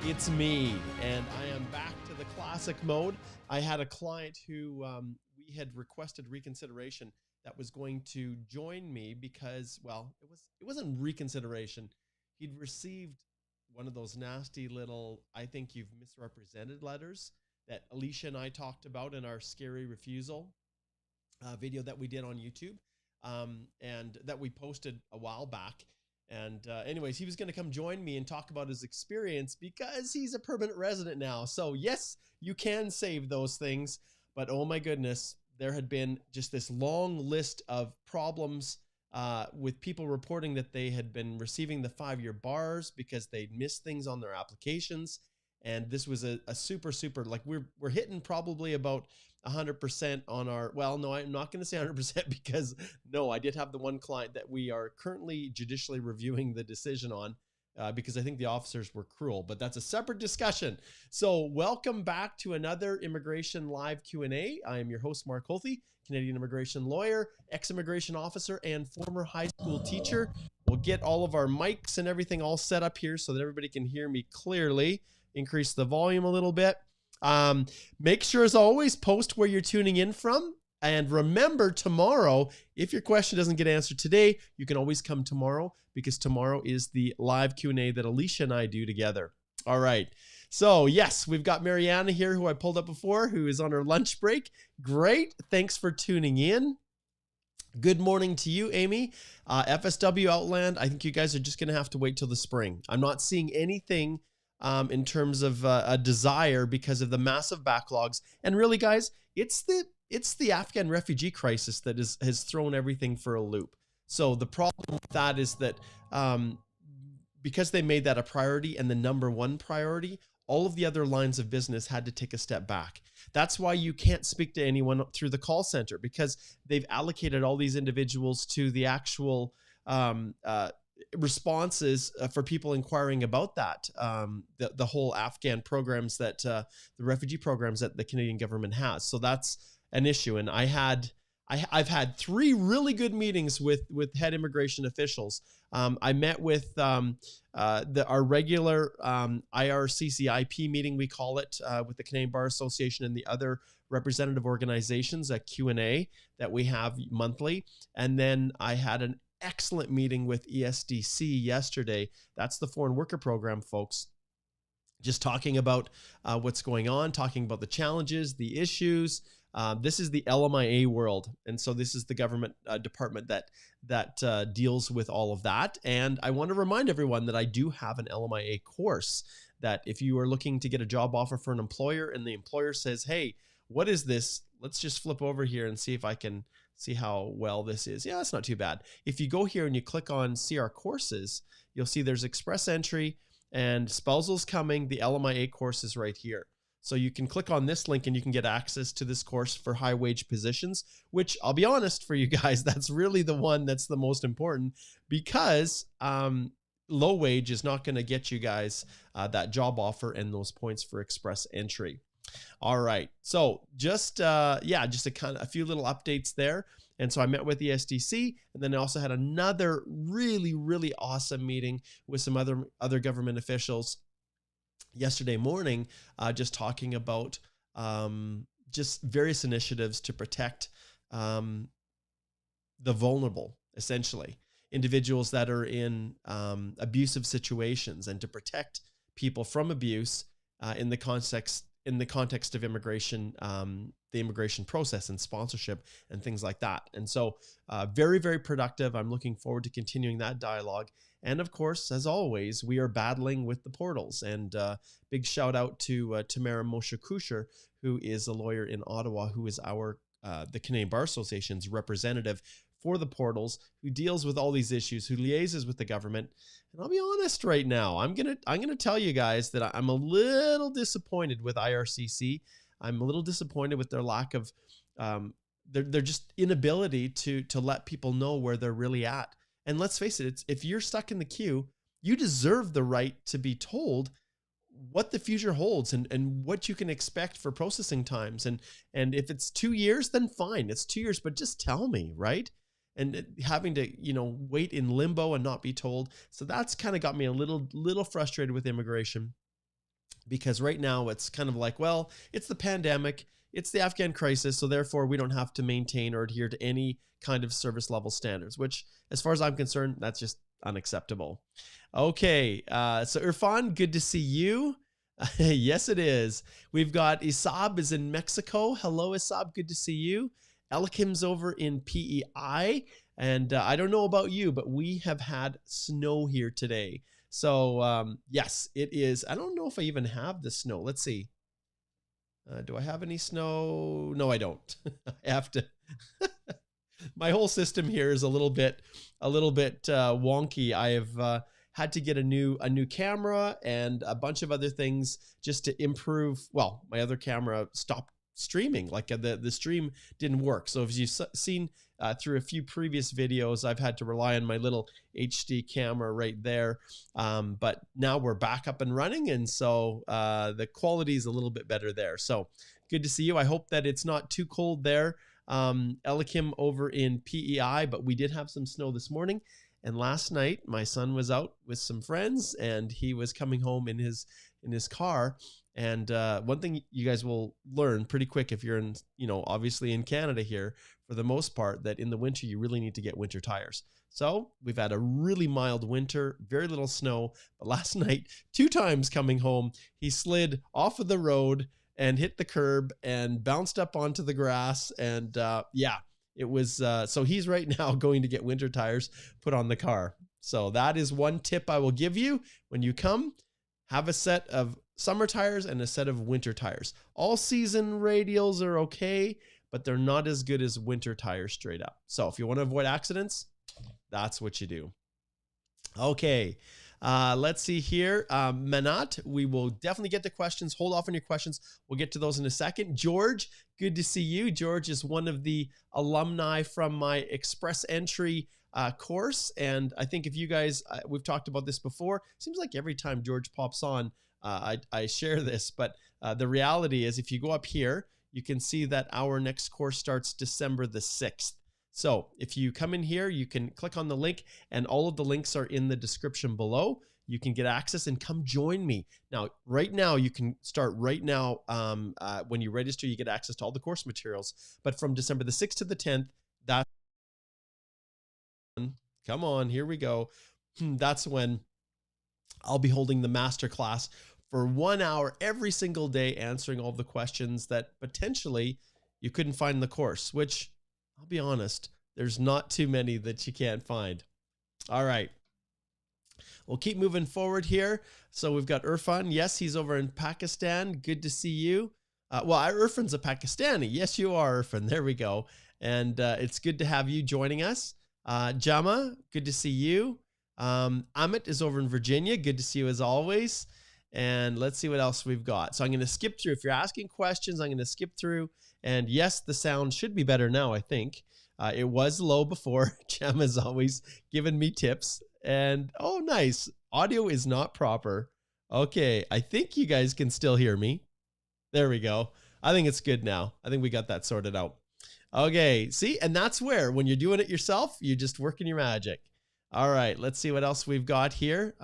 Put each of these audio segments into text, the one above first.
It's me, and I am back to the classic mode. I had a client who we had requested reconsideration that was going to join me because, well, it wasn't reconsideration. He'd received one of those nasty little, I think you've misrepresented letters that Alicia and I talked about in our scary refusal video that we did on YouTube, and that we posted a while back. And anyways, he was going to come join me and talk about his experience because he's a permanent resident now. So yes, you can save those things. But oh my goodness, there had been just this long list of problems with people reporting that they had been receiving the 5-year bars because they'd missed things on their applications. And this was a super, like we're hitting probably about 100% on our, well, no, I'm not going to say 100% because no, I did have the one client that we are currently judicially reviewing the decision on because I think the officers were cruel, but that's a separate discussion. So welcome back to another Immigration Live Q&A. I am your host, Mark Holthe, Canadian immigration lawyer, ex-immigration officer, and former high school teacher. We'll get all of our mics and everything all set up here so that everybody can hear me clearly. Increase the volume a little bit. Make sure, as always, post where you're tuning in from. And remember, tomorrow, if your question doesn't get answered today, you can always come tomorrow because tomorrow is the live Q&A that Alicia and I do together. All right. So, yes, we've got Mariana here, who I pulled up before, who is on her lunch break. Great. Thanks for tuning in. Good morning to you, Amy. FSW Outland, I think you guys are just going to have to wait till the spring. I'm not seeing anything in terms of a desire because of the massive backlogs. And really, guys, it's the Afghan refugee crisis that has thrown everything for a loop. So the problem with that is that because they made that a priority and the number one priority, all of the other lines of business had to take a step back. That's why you can't speak to anyone through the call center because they've allocated all these individuals to the actual responses for people inquiring about that, the whole Afghan programs that the refugee programs that the Canadian government has. So that's an issue. And I've had 3 really good meetings with head immigration officials. I met with our regular IRCC IP meeting, we call it, with the Canadian Bar Association and the other representative organizations, a Q&A that we have monthly. And then I had an excellent meeting with ESDC yesterday. That's the foreign worker program, folks. Just talking about what's going on, talking about the challenges, the issues. This is the LMIA world. And so this is the government department that deals with all of that. And I want to remind everyone that I do have an LMIA course that if you are looking to get a job offer for an employer and the employer says, hey, what is this? Let's just flip over here and see if I can see how well this is. Yeah, that's not too bad. If you go here and you click on see our courses, you'll see there's Express Entry and Spousal's Coming. The LMIA course is right here. So you can click on this link and you can get access to this course for high wage positions, which I'll be honest for you guys, that's really the one that's the most important because low wage is not going to get you guys that job offer and those points for Express Entry. All right. So just a few little updates there. And so I met with the SDC, and then I also had another really, really awesome meeting with some other government officials yesterday morning, just talking about just various initiatives to protect the vulnerable, essentially individuals that are in abusive situations, and to protect people from abuse in the context of immigration, the immigration process and sponsorship and things like that. And so very, very productive. I'm looking forward to continuing that dialogue. And of course, as always, we are battling with the portals. And big shout out to Tamara Moshe-Kusher, who is a lawyer in Ottawa, who is the Canadian Bar Association's representative for the portals, who deals with all these issues, who liaises with the government. And I'll be honest right now, I'm gonna tell you guys that I'm a little disappointed with IRCC. I'm a little disappointed with their lack of their just inability to let people know where they're really at. And let's face it, if you're stuck in the queue, you deserve the right to be told what the future holds and what you can expect for processing times. And if it's 2 years, then fine, it's 2 years, but just tell me, right? And having to, wait in limbo and not be told. So that's kind of got me a little frustrated with immigration. because right now it's kind of like, well, it's the pandemic, it's the Afghan crisis, so therefore we don't have to maintain or adhere to any kind of service level standards, which as far as I'm concerned, that's just unacceptable. Okay, so Irfan, good to see you. Yes, it is. We've got Isab is in Mexico. Hello, Isab, good to see you. Elakim's over in PEI. And I don't know about you, but we have had snow here today. So yes, it is. I don't know if I even have the snow. Let's see. Do I have any snow? No, I don't. I have to. My whole system here is a little bit wonky. I have had to get a new camera and a bunch of other things just to improve. Well, my other camera stopped streaming, like the stream didn't work. So as you've seen through a few previous videos, I've had to rely on my little HD camera right there. But now we're back up and running, and so the quality is a little bit better there. So good to see you. I hope that it's not too cold there. Elikim over in PEI, but we did have some snow this morning. And last night, my son was out with some friends, and he was coming home in his car. And one thing you guys will learn pretty quick if you're in, obviously in Canada here, for the most part, that in the winter, you really need to get winter tires. So we've had a really mild winter, very little snow. But last night, 2 times coming home, he slid off of the road and hit the curb and bounced up onto the grass. And yeah, it was, so he's right now going to get winter tires put on the car. So that is one tip I will give you when you come. Have a set of summer tires and a set of winter tires. All season radials are okay, but they're not as good as winter tires straight up. So if you want to avoid accidents, that's what you do. Okay. Let's see here. Manat, we will definitely get to questions. Hold off on your questions. We'll get to those in a second. George, good to see you. George is one of the alumni from my Express Entry course. And I think if you guys, we've talked about this before, seems like every time George pops on, I share this, but the reality is if you go up here, you can see that our next course starts December the 6th. So if you come in here, you can click on the link, and all of the links are in the description below. You can get access and come join me. Now, right now, you can start right now. When you register, you get access to all the course materials. But from December the 6th to the 10th, that's, come on, here we go. That's when I'll be holding the masterclass for 1 hour every single day, answering all the questions that potentially you couldn't find in the course, which I'll be honest, there's not too many that you can't find. All right. We'll keep moving forward here. So we've got Irfan. Yes, he's over in Pakistan. Good to see you. Well, Irfan's a Pakistani. Yes, you are, Irfan. There we go. And it's good to have you joining us. Jama, good to see you. Amit is over in Virginia. Good to see you as always. And let's see what else we've got. So I'm going to skip through. If you're asking questions, I'm going to skip through. And yes, the sound should be better now, I think. It was low before. Jam has always given me tips. And oh, nice. Audio is not proper. Okay, I think you guys can still hear me. There we go. I think it's good now. I think we got that sorted out. Okay, see? And that's where, when you're doing it yourself, you're just working your magic. All right, let's see what else we've got here.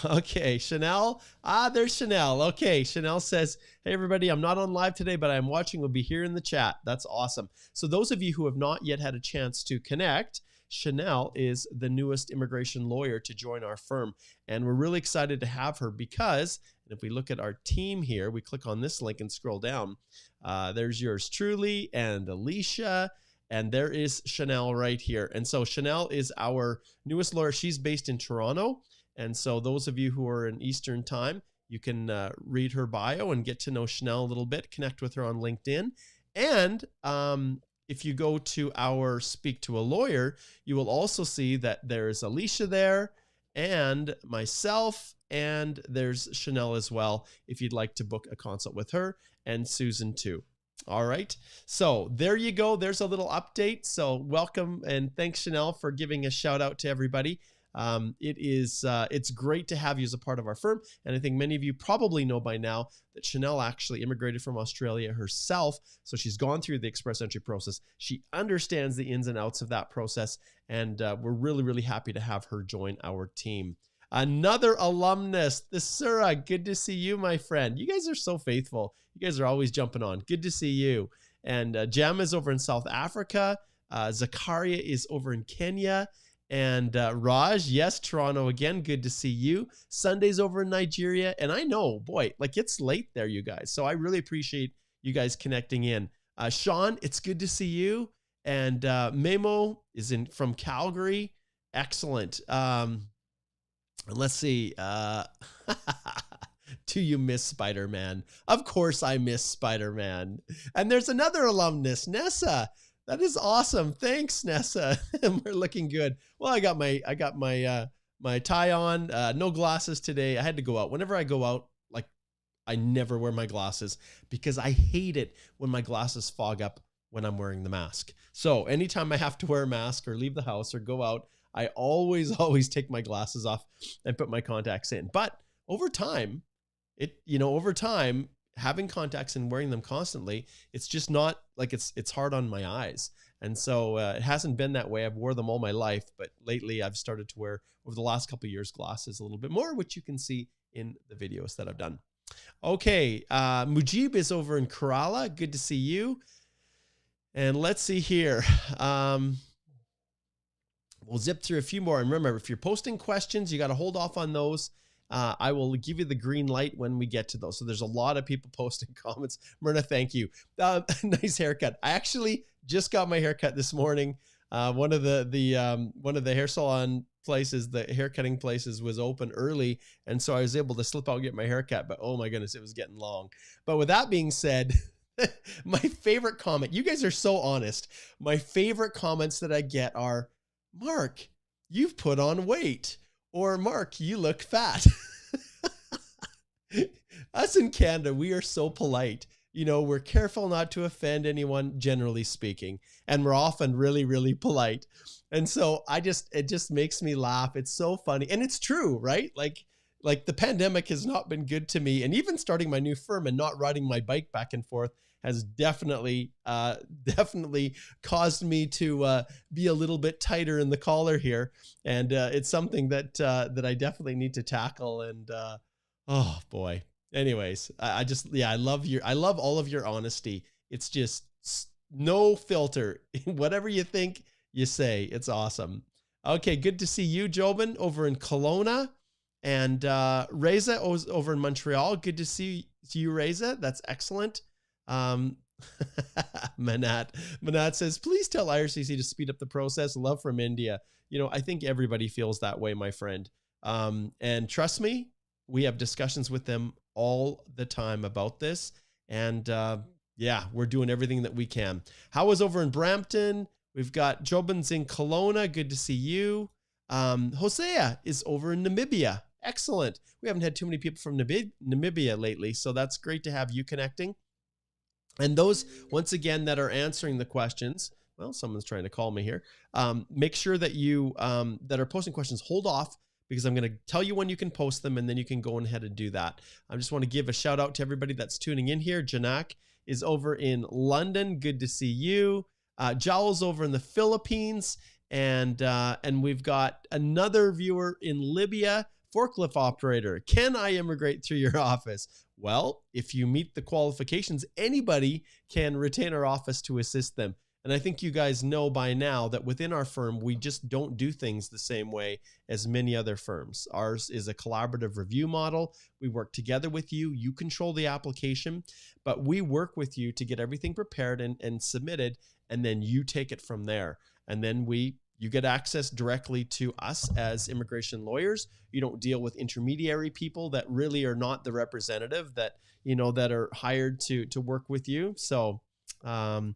Okay, Chanel. There's Chanel. Okay, Chanel says, hey, everybody, I'm not on live today, but I'm watching. We'll be here in the chat. That's awesome. So those of you who have not yet had a chance to connect, Chanel is the newest immigration lawyer to join our firm. And we're really excited to have her because, and if we look at our team here, we click on this link and scroll down. There's yours truly and Alicia. And there is Chanel right here. And so Chanel is our newest lawyer. She's based in Toronto. And so those of you who are in Eastern time, you can read her bio and get to know Chanel a little bit, connect with her on LinkedIn. And if you go to our Speak to a Lawyer, you will also see that there's Alicia there and myself, and there's Chanel as well, if you'd like to book a consult with her, and Susan too. All right. So there you go. There's a little update. So welcome and thanks, Chanel, for giving a shout out to everybody. It's great to have you as a part of our firm. And I think many of you probably know by now that Chanel actually immigrated from Australia herself. So she's gone through the express entry process. She understands the ins and outs of that process. And we're really, really happy to have her join our team. Another alumnus, the Sura. Good to see you, my friend. You guys are so faithful. You guys are always jumping on. Good to see you. And Jam is over in South Africa. Zakaria is over in Kenya. And Raj, yes, Toronto again. Good to see you. Sunday's over in Nigeria. And I know, boy, like it's late there, you guys. So I really appreciate you guys connecting in. Sean, it's good to see you. And Memo is from Calgary. Excellent. Let's see. Do you miss Spider-Man? Of course I miss Spider-Man. And there's another alumnus, Nessa. That is awesome. Thanks, Nessa. We're looking good. Well, I got my tie on. No glasses today. I had to go out. Whenever I go out, like I never wear my glasses because I hate it when my glasses fog up when I'm wearing the mask. So anytime I have to wear a mask or leave the house or go out, I always take my glasses off and put my contacts in. But over time, having contacts and wearing them constantly, it's just not like it's hard on my eyes. And so it hasn't been that way. I've wore them all my life, but lately I've started to wear, over the last couple of years, glasses a little bit more, which you can see in the videos that I've done. Okay, Mujib is over in Kerala. Good to see you. And let's see here. We'll zip through a few more. And remember, if you're posting questions, you got to hold off on those. I will give you the green light when we get to those. So there's a lot of people posting comments. Myrna, thank you. Nice haircut. I actually just got my haircut this morning. One of the hair salon places, the hair cutting places was open early. And so I was able to slip out and get my haircut, but oh my goodness, it was getting long. But with that being said, my favorite comment, you guys are so honest. My favorite comments that I get are, Mark, you've put on weight, or Mark, you look fat. Us in Canada, we are so polite. You know, we're careful not to offend anyone, generally speaking, and we're often really, really polite. And so it just makes me laugh. It's so funny. And it's true, right? Like the pandemic has not been good to me. And even starting my new firm and not riding my bike back and forth has definitely caused me to be a little bit tighter in the collar here. And it's something that I definitely need to tackle. And oh boy. Anyways, I love all of your honesty. It's just no filter. Whatever you think, you say. It's awesome. Okay, good to see you, Jobin, over in Kelowna. And Reza over in Montreal. Good to see you, Reza. That's excellent. Manat says, please tell IRCC to speed up the process. Love from India. You know, I think everybody feels that way, my friend. And trust me, we have discussions with them all the time about this. And yeah, we're doing everything that we can. How was over in Brampton? We've got Jobin's in Kelowna. Good to see you. Hosea is over in Namibia. Excellent. We haven't had too many people from Namibia lately, so that's great to have you connecting. And those, once again, that are answering the questions, well, someone's trying to call me here. Make sure that you that are posting questions, hold off, because I'm going to tell you when you can post them, and then you can go ahead and do that. I just want to give a shout out to everybody that's tuning in here. Janak is over in London. Good to see you. Jowl's over in the Philippines, and we've got another viewer in Libya. Forklift operator, can I immigrate through your office? Well, if you meet the qualifications, anybody can retain our office to assist them. And I think you guys know by now that within our firm, we just don't do things the same way as many other firms. Ours is a collaborative review model. We work together with you. You control the application, but we work with you to get everything prepared and submitted, and then you take it from there. And then you get access directly to us as immigration lawyers. You don't deal with intermediary people that really are not the representative that are hired to work with you. So, Majan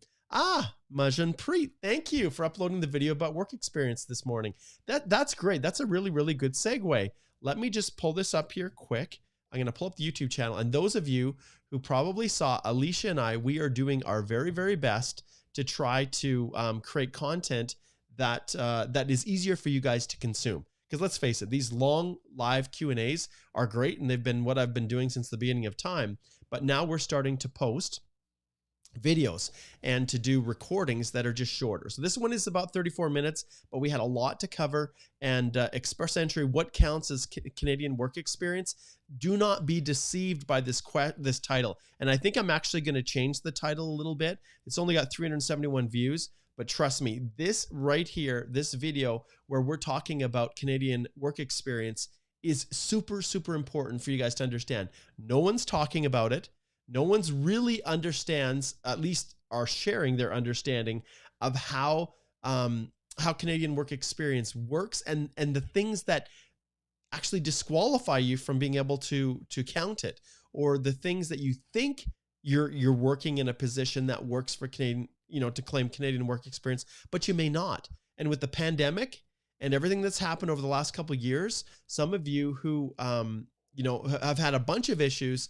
Preet, thank you for uploading the video about work experience this morning. That's great. That's a really, really good segue. Let me just pull this up here quick. I'm going to pull up the YouTube channel. And those of you who probably saw Alicia and I, we are doing our very, very best to try to create content that is easier for you guys to consume. Because let's face it, these long live Q&As are great, and they've been what I've been doing since the beginning of time. But now we're starting to post videos and to do recordings that are just shorter. So this one is about 34 minutes, but we had a lot to cover. And Express Entry, what counts as Canadian work experience? Do not be deceived by this title. And I think I'm actually going to change the title a little bit. It's only got 371 views, but trust me, this right here, this video where we're talking about Canadian work experience is super, super important for you guys to understand. No one's talking about it. No one's really understands, at least are sharing their understanding of how Canadian work experience works and the things that actually disqualify you from being able to count it, or the things that you think you're working in a position that works for Canadian, to claim Canadian work experience, but you may not. And with the pandemic and everything that's happened over the last couple of years, some of you who have had a bunch of issues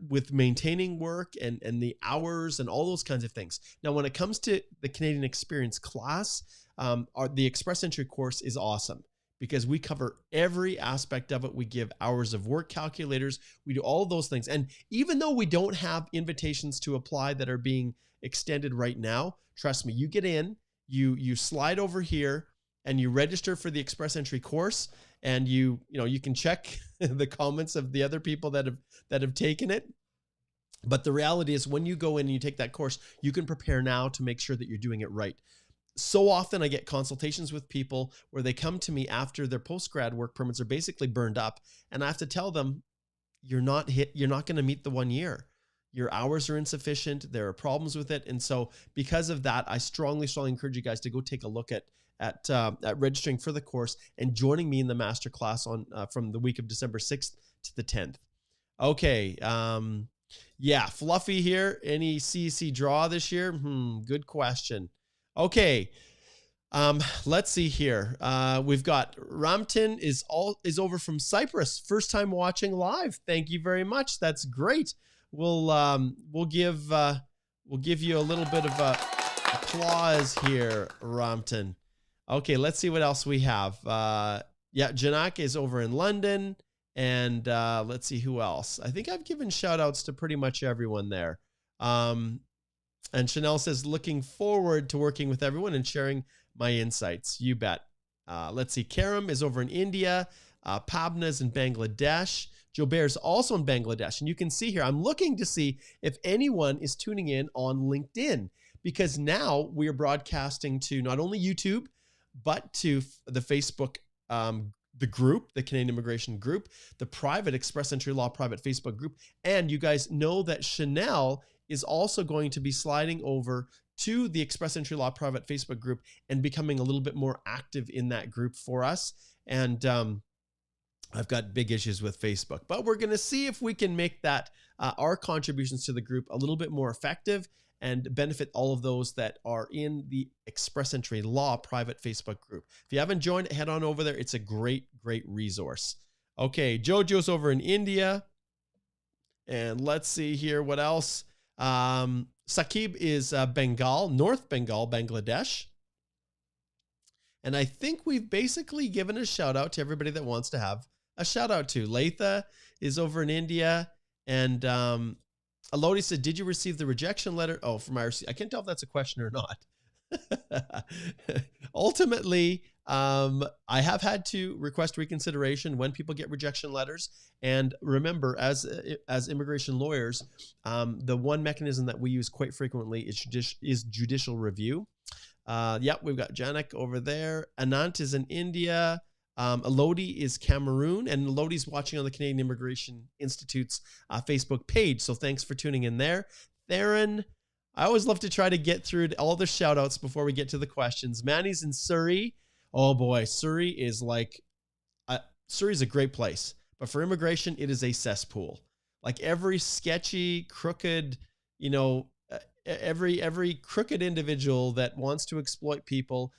with maintaining work and the hours and all those kinds of things. Now, when it comes to the Canadian Experience class, the Express Entry course is awesome because we cover every aspect of it. We give hours of work calculators. We do all of those things. And even though we don't have invitations to apply that are being extended right now, trust me, you get in, you slide over here and you register for the Express Entry course, and you can check the comments of the other people that have taken it. But the reality is, when you go in and you take that course, you can prepare now to make sure that you're doing it right. So often I get consultations with people where they come to me after their post-grad work permits are basically burned up, and I have to tell them, you're not going to meet the 1 year. Your hours are insufficient. There are problems with it. And so because of that, I strongly encourage you guys to go take a look at registering for the course and joining me in the masterclass on from the week of December 6th to the 10th. Okay. Yeah. Fluffy here. Any CEC draw this year? Good question. Okay. Let's see here. We've got Ramtin is over from Cyprus. First time watching live. Thank you very much. That's great. We'll give you a little bit of applause here, Ramtin. Okay, let's see what else we have. Janak is over in London, and let's see who else. I think I've given shout outs to pretty much everyone there. And Chanel says, looking forward to working with everyone and sharing my insights. You bet. Let's see. Karam is over in India. Pabna is in Bangladesh. Jobert's also in Bangladesh. And you can see here, I'm looking to see if anyone is tuning in on LinkedIn, because now we are broadcasting to not only YouTube, but to the Facebook, the group, the Canadian Immigration Group, the private Express Entry Law private Facebook group. And you guys know that Chanel is also going to be sliding over to the Express Entry Law private Facebook group and becoming a little bit more active in that group for us. And I've got big issues with Facebook, but we're going to see if we can make that our contributions to the group a little bit more effective and benefit all of those that are in the Express Entry Law private Facebook group. If you haven't joined, head on over there. It's a great, great resource. Okay, Jojo's over in India. And let's see here, what else? Saqib is Bengal, North Bengal, Bangladesh. And I think we've basically given a shout out to everybody that wants to have a shout out to. Latha is over in India. And Elodie said, did you receive the rejection letter? Oh, from IRCC. I can't tell if that's a question or not. Ultimately, I have had to request reconsideration when people get rejection letters. And remember, as immigration lawyers, the one mechanism that we use quite frequently is judicial review. Yep, we've got Janak over there. Anant is in India. Elodie is Cameroon, and Elodie's watching on the Canadian Immigration Institute's Facebook page. So thanks for tuning in there. Theron, I always love to try to get through all the shout outs before we get to the questions. Manny's in Surrey. Oh boy, Surrey is Surrey's a great place, but for immigration, it is a cesspool. Like every sketchy, crooked, every crooked individual that wants to exploit people,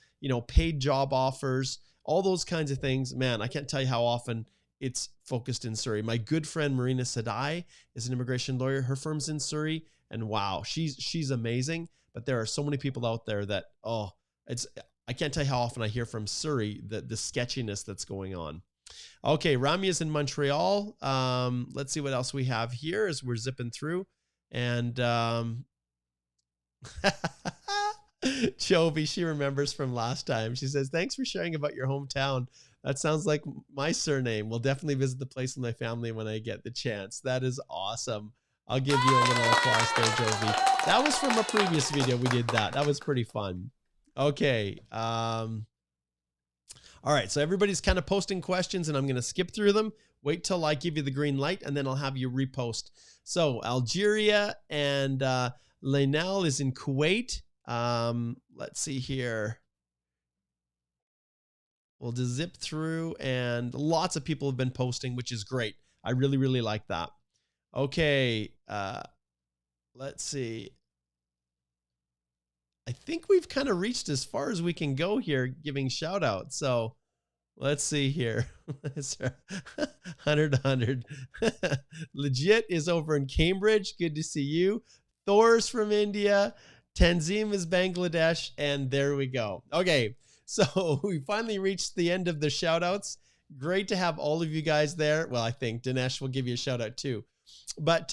paid job offers, all those kinds of things. Man, I can't tell you how often it's focused in Surrey. My good friend Marina Sadai is an immigration lawyer. Her firm's in Surrey, and wow, she's amazing. But there are so many people out there that, I can't tell you how often I hear from Surrey the sketchiness that's going on. Okay, Ramia's in Montreal. Let's see what else we have here as we're zipping through. And Jovi, she remembers from last time. She says, thanks for sharing about your hometown. That sounds like my surname. We'll definitely visit the place with my family when I get the chance. That is awesome. I'll give you a little applause there, Jovi. That was from a previous video. We did that. That was pretty fun. Okay. All right. So everybody's kind of posting questions, and I'm going to skip through them. Wait till I give you the green light, and then I'll have you repost. So Algeria and Lainel is in Kuwait. Let's see here. We'll just zip through, and lots of people have been posting, which is great. I really, really like that. Okay. Let's see. I think we've kind of reached as far as we can go here, giving shout outs. So let's see here. 100. Legit is over in Cambridge. Good to see you. Thor's from India. Tanzim is Bangladesh. And there we go. Okay. So we finally reached the end of the shout outs. Great to have all of you guys there. Well, I think Dinesh will give you a shout out too. But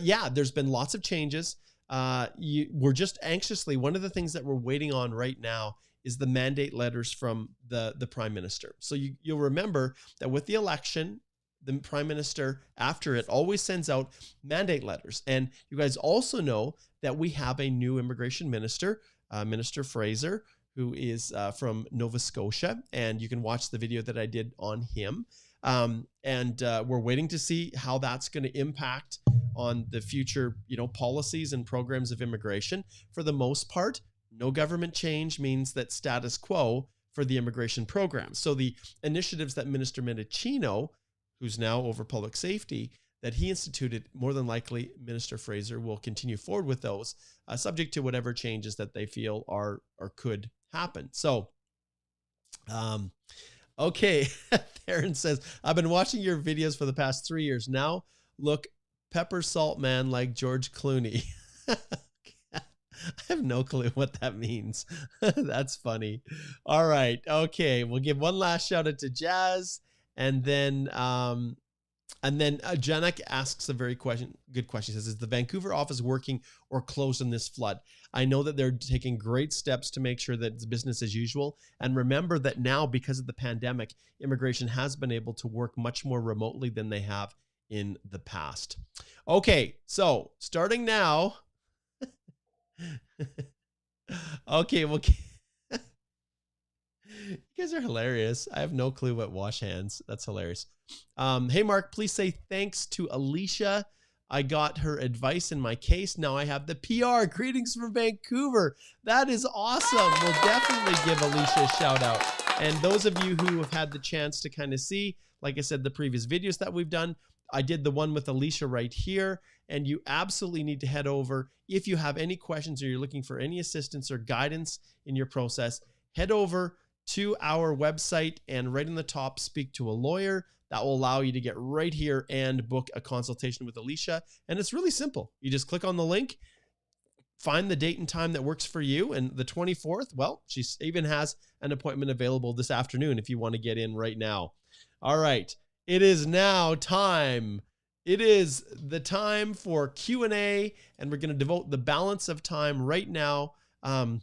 yeah, there's been lots of changes. We're just anxiously, one of the things that we're waiting on right now is the mandate letters from the Prime Minister. So you'll remember that with the election, the Prime Minister, after it, always sends out mandate letters. And you guys also know that we have a new immigration minister, Minister Fraser, who is from Nova Scotia. And you can watch the video that I did on him. We're waiting to see how that's going to impact on the future, policies and programs of immigration. For the most part, no government change means that status quo for the immigration program. So the initiatives that Minister Mendicino, who's now over public safety, that he instituted, more than likely Minister Fraser will continue forward with those, subject to whatever changes that they feel are or could happen. So, okay. Theron says, I've been watching your videos for the past 3 years now. Look, pepper salt man like George Clooney. I have no clue what that means. That's funny. All right. Okay. We'll give one last shout out to Jazz. And then Janek asks a very good question. He says, is the Vancouver office working or closed in this flood? I know that they're taking great steps to make sure that it's business as usual. And remember that now, because of the pandemic, immigration has been able to work much more remotely than they have in the past. Okay, so starting now. Okay, well, you guys are hilarious. I have no clue what wash hands. That's hilarious. Hey, Mark, please say thanks to Alicia. I got her advice in my case. Now I have the PR. Greetings from Vancouver. That is awesome. We'll definitely give Alicia a shout out. And those of you who have had the chance to kind of see, like I said, the previous videos that we've done, I did the one with Alicia right here, and you absolutely need to head over. If you have any questions or you're looking for any assistance or guidance in your process, head over to our website and right in the top, speak to a lawyer. That will allow you to get right here and book a consultation with Alicia. And it's really simple. You just click on the link, find the date and time that works for you. And the 24th, well, she even has an appointment available this afternoon if you want to get in right now. All right. It is now time. It is the time for Q&A, and we're going to devote the balance of time right now to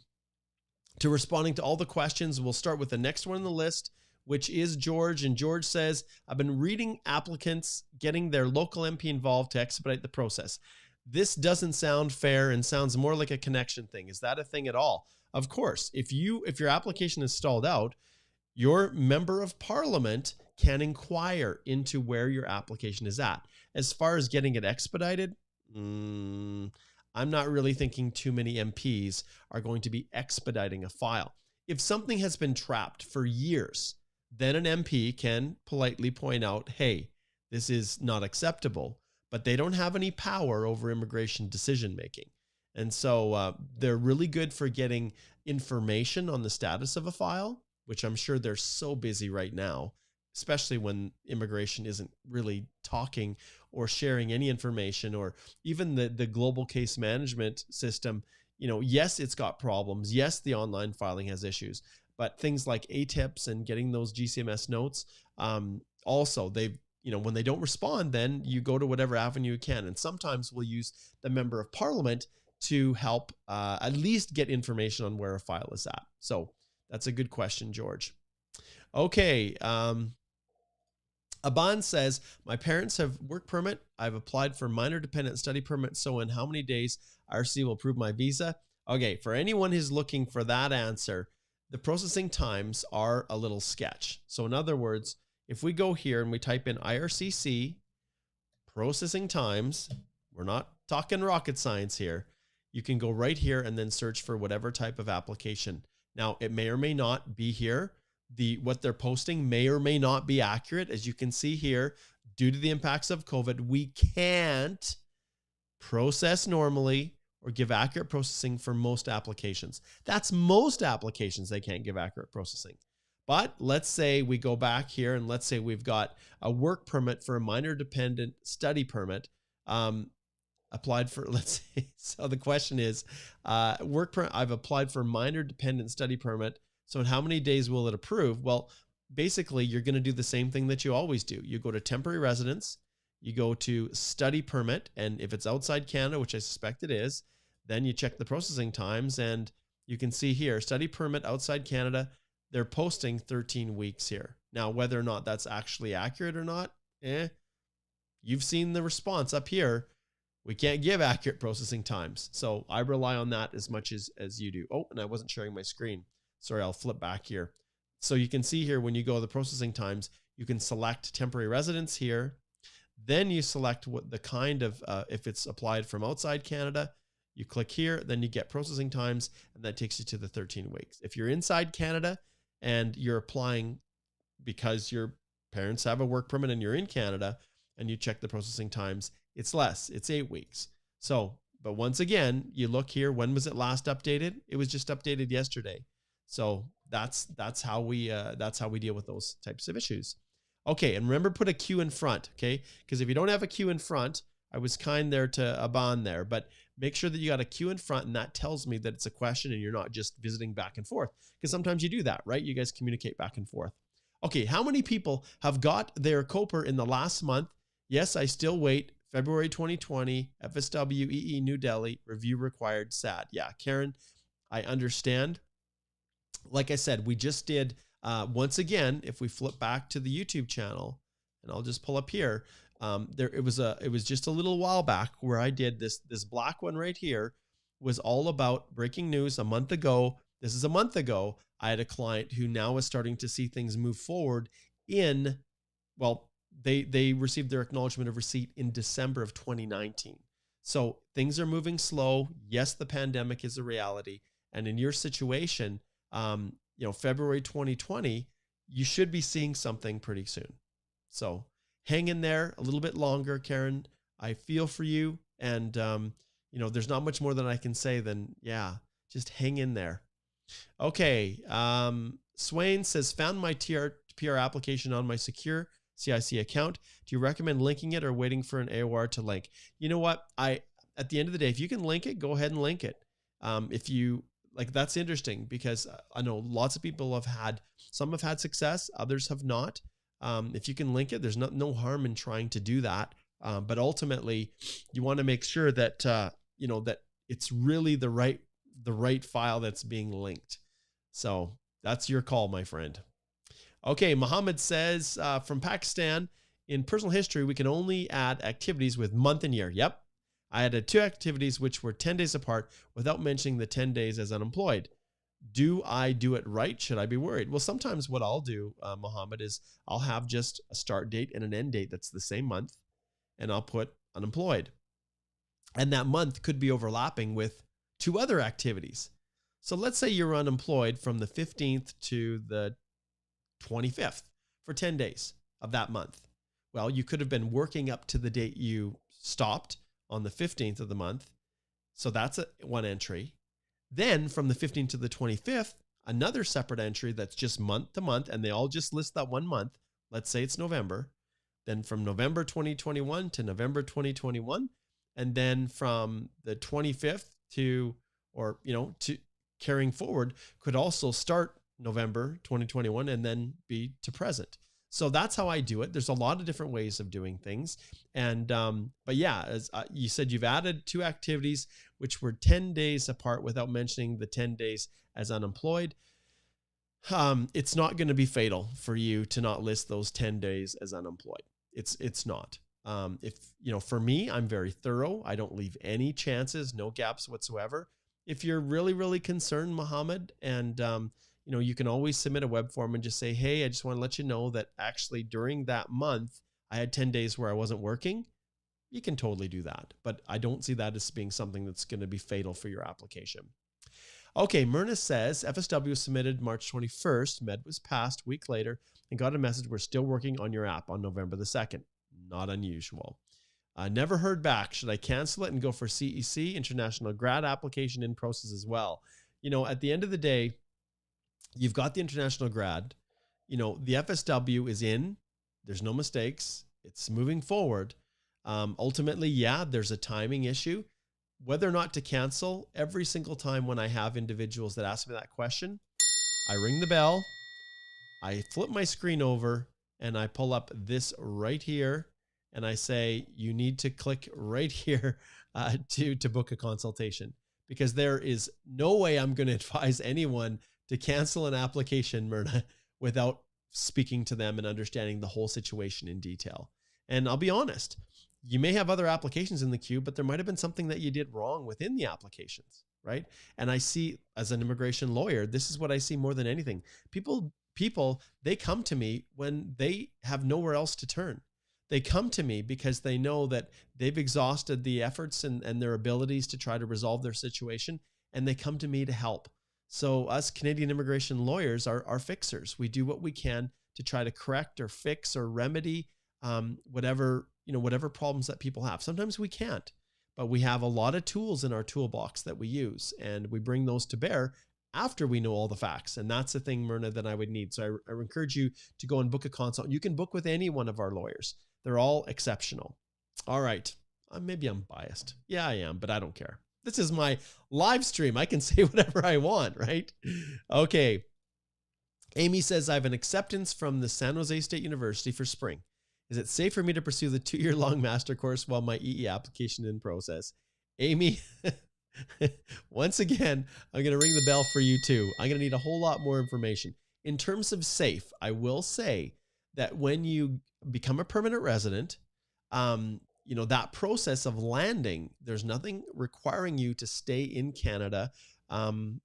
responding to all the questions. We'll start with the next one on the list, which is George. And George says, I've been reading applicants getting their local MP involved to expedite the process. This doesn't sound fair and sounds more like a connection thing. Is that a thing at all? Of course, if your application is stalled out, your member of parliament can inquire into where your application is at. As far as getting it expedited, I'm not really thinking too many MPs are going to be expediting a file. If something has been trapped for years, then an MP can politely point out, hey, this is not acceptable, but they don't have any power over immigration decision making. And so they're really good for getting information on the status of a file, which I'm sure they're so busy right now, especially when immigration isn't really talking or sharing any information, or even the global case management system. Yes, it's got problems. Yes, the online filing has issues, but things like ATIPs and getting those GCMS notes, also they've, when they don't respond, then you go to whatever avenue you can. And sometimes we'll use the member of parliament to help at least get information on where a file is at. So that's a good question, George. Okay. Aban says, my parents have work permit. I've applied for minor dependent study permit. So in how many days IRCC will approve my visa? Okay, for anyone who's looking for that answer, the processing times are a little sketch. So in other words, if we go here and we type in IRCC processing times, we're not talking rocket science here. You can go right here and then search for whatever type of application. Now, it may or may not be here. What they're posting may or may not be accurate. As you can see here, due to the impacts of COVID, we can't process normally or give accurate processing for most applications. That's most applications they can't give accurate processing. But let's say we go back here and let's say we've got a work permit for a minor dependent study permit applied for, let's say, so the question is, I've applied for minor dependent study permit. So in how many days will it approve? Well, basically you're going to do the same thing that you always do. You go to temporary residence, you go to study permit, and if it's outside Canada, which I suspect it is, then you check the processing times, and you can see here, study permit outside Canada, they're posting 13 weeks here. Now, whether or not that's actually accurate or not, you've seen the response up here. We can't give accurate processing times. So I rely on that as much as you do. Oh, and I wasn't sharing my screen. Sorry, I'll flip back here. So you can see here when you go to the processing times, you can select temporary residence here. Then you select what the kind of, if it's applied from outside Canada, you click here, then you get processing times, and that takes you to the 13 weeks. If you're inside Canada and you're applying because your parents have a work permit and you're in Canada and you check the processing times, it's less, it's 8 weeks. So, but once again, you look here, when was it last updated? It was just updated yesterday. So that's how we deal with those types of issues. Okay, and remember, put a Q in front, okay? Because if you don't have a Q in front, I was kind there to Aban there, but make sure that you got a Q in front, and that tells me that it's a question and you're not just visiting back and forth. Because sometimes you do that, right? You guys communicate back and forth. Okay, how many people have got their COPR in the last month? Yes, I still wait. February 2020, FSW, EE, New Delhi, review required, sad. Yeah, Karen, I understand. Like I said, we just did, once again, if we flip back to the YouTube channel, and I'll just pull up here, it was just a little while back where I did this black one right here was all about breaking news a month ago. This is a month ago. I had a client who now is starting to see things move forward in, well, they received their acknowledgement of receipt in December of 2019. So things are moving slow. Yes, the pandemic is a reality. And in your situation, February 2020, you should be seeing something pretty soon. So hang in there a little bit longer, Karen. I feel for you. And, there's not much more that I can say than, yeah, just hang in there. Okay. Swain says, found my PR application on my secure CIC account. Do you recommend linking it or waiting for an AOR to link? You know what? At the end of the day, if you can link it, go ahead and link it. If you like, that's interesting because I know lots of people some have had success, others have not. If you can link it, there's no harm in trying to do that. But ultimately you want to make sure that, that it's really the right file that's being linked. So that's your call, my friend. Okay, Muhammad says, from Pakistan, in personal history, we can only add activities with month and year. Yep. I added 2 activities which were 10 days apart without mentioning the 10 days as unemployed. Do I do it right? Should I be worried? Well, sometimes what I'll do, Muhammad, is I'll have just a start date and an end date that's the same month, and I'll put unemployed. And that month could be overlapping with 2 other activities. So let's say you're unemployed from the 15th to the 25th for 10 days of that month. Well, you could have been working up to the date you stopped on the 15th of the month. So that's one entry. Then from the 15th to the 25th, another separate entry that's just month to month, and they all just list that 1 month. Let's say it's November. Then from November 2021 to November 2021, and then from the 25th to carrying forward could also start November 2021 and then be to present. So that's how I do it. There's a lot of different ways of doing things. And, but yeah, as you said, you've added 2 activities, which were 10 days apart without mentioning the 10 days as unemployed. It's not going to be fatal for you to not list those 10 days as unemployed. It's not. If, for me, I'm very thorough. I don't leave any chances, no gaps whatsoever. If you're really, really concerned, Mohammed, and, you can always submit a web form and just say, hey, I just want to let you know that actually during that month, I had 10 days where I wasn't working. You can totally do that. But I don't see that as being something that's going to be fatal for your application. Okay, Myrna says, FSW was submitted March 21st, med was passed a week later, and got a message, we're still working on your app on November the 2nd. Not unusual. Never heard back. Should I cancel it and go for CEC, International Grad application in process as well? At the end of the day, you've got the International Grad. The FSW is in. There's no mistakes. It's moving forward. Ultimately, yeah, there's a timing issue. Whether or not to cancel, every single time when I have individuals that ask me that question, I ring the bell, I flip my screen over, and I pull up this right here, and I say, you need to click right here to book a consultation, because there is no way I'm going to advise anyone to cancel an application, Myrna, without speaking to them and understanding the whole situation in detail. And I'll be honest, you may have other applications in the queue, but there might have been something that you did wrong within the applications, right? And I see, as an immigration lawyer, this is what I see more than anything. People, they come to me when they have nowhere else to turn. They come to me because they know that they've exhausted the efforts and their abilities to try to resolve their situation, and they come to me to help. So us Canadian immigration lawyers are fixers. We do what we can to try to correct or fix or remedy whatever problems that people have. Sometimes we can't, but we have a lot of tools in our toolbox that we use, and we bring those to bear after we know all the facts. And that's the thing, Myrna, that I would need. So I encourage you to go and book a consult. You can book with any one of our lawyers. They're all exceptional. All right. Maybe I'm biased. Yeah, I am, but I don't care. This is my live stream. I can say whatever I want, right? Okay. Amy says, I have an acceptance from the San Jose State University for spring. Is it safe for me to pursue the 2-year-long master course while my EE application is in process? Amy, once again, I'm going to ring the bell for you too. I'm going to need a whole lot more information. In terms of safe, I will say that when you become a permanent resident, that process of landing, there's nothing requiring you to stay in Canada and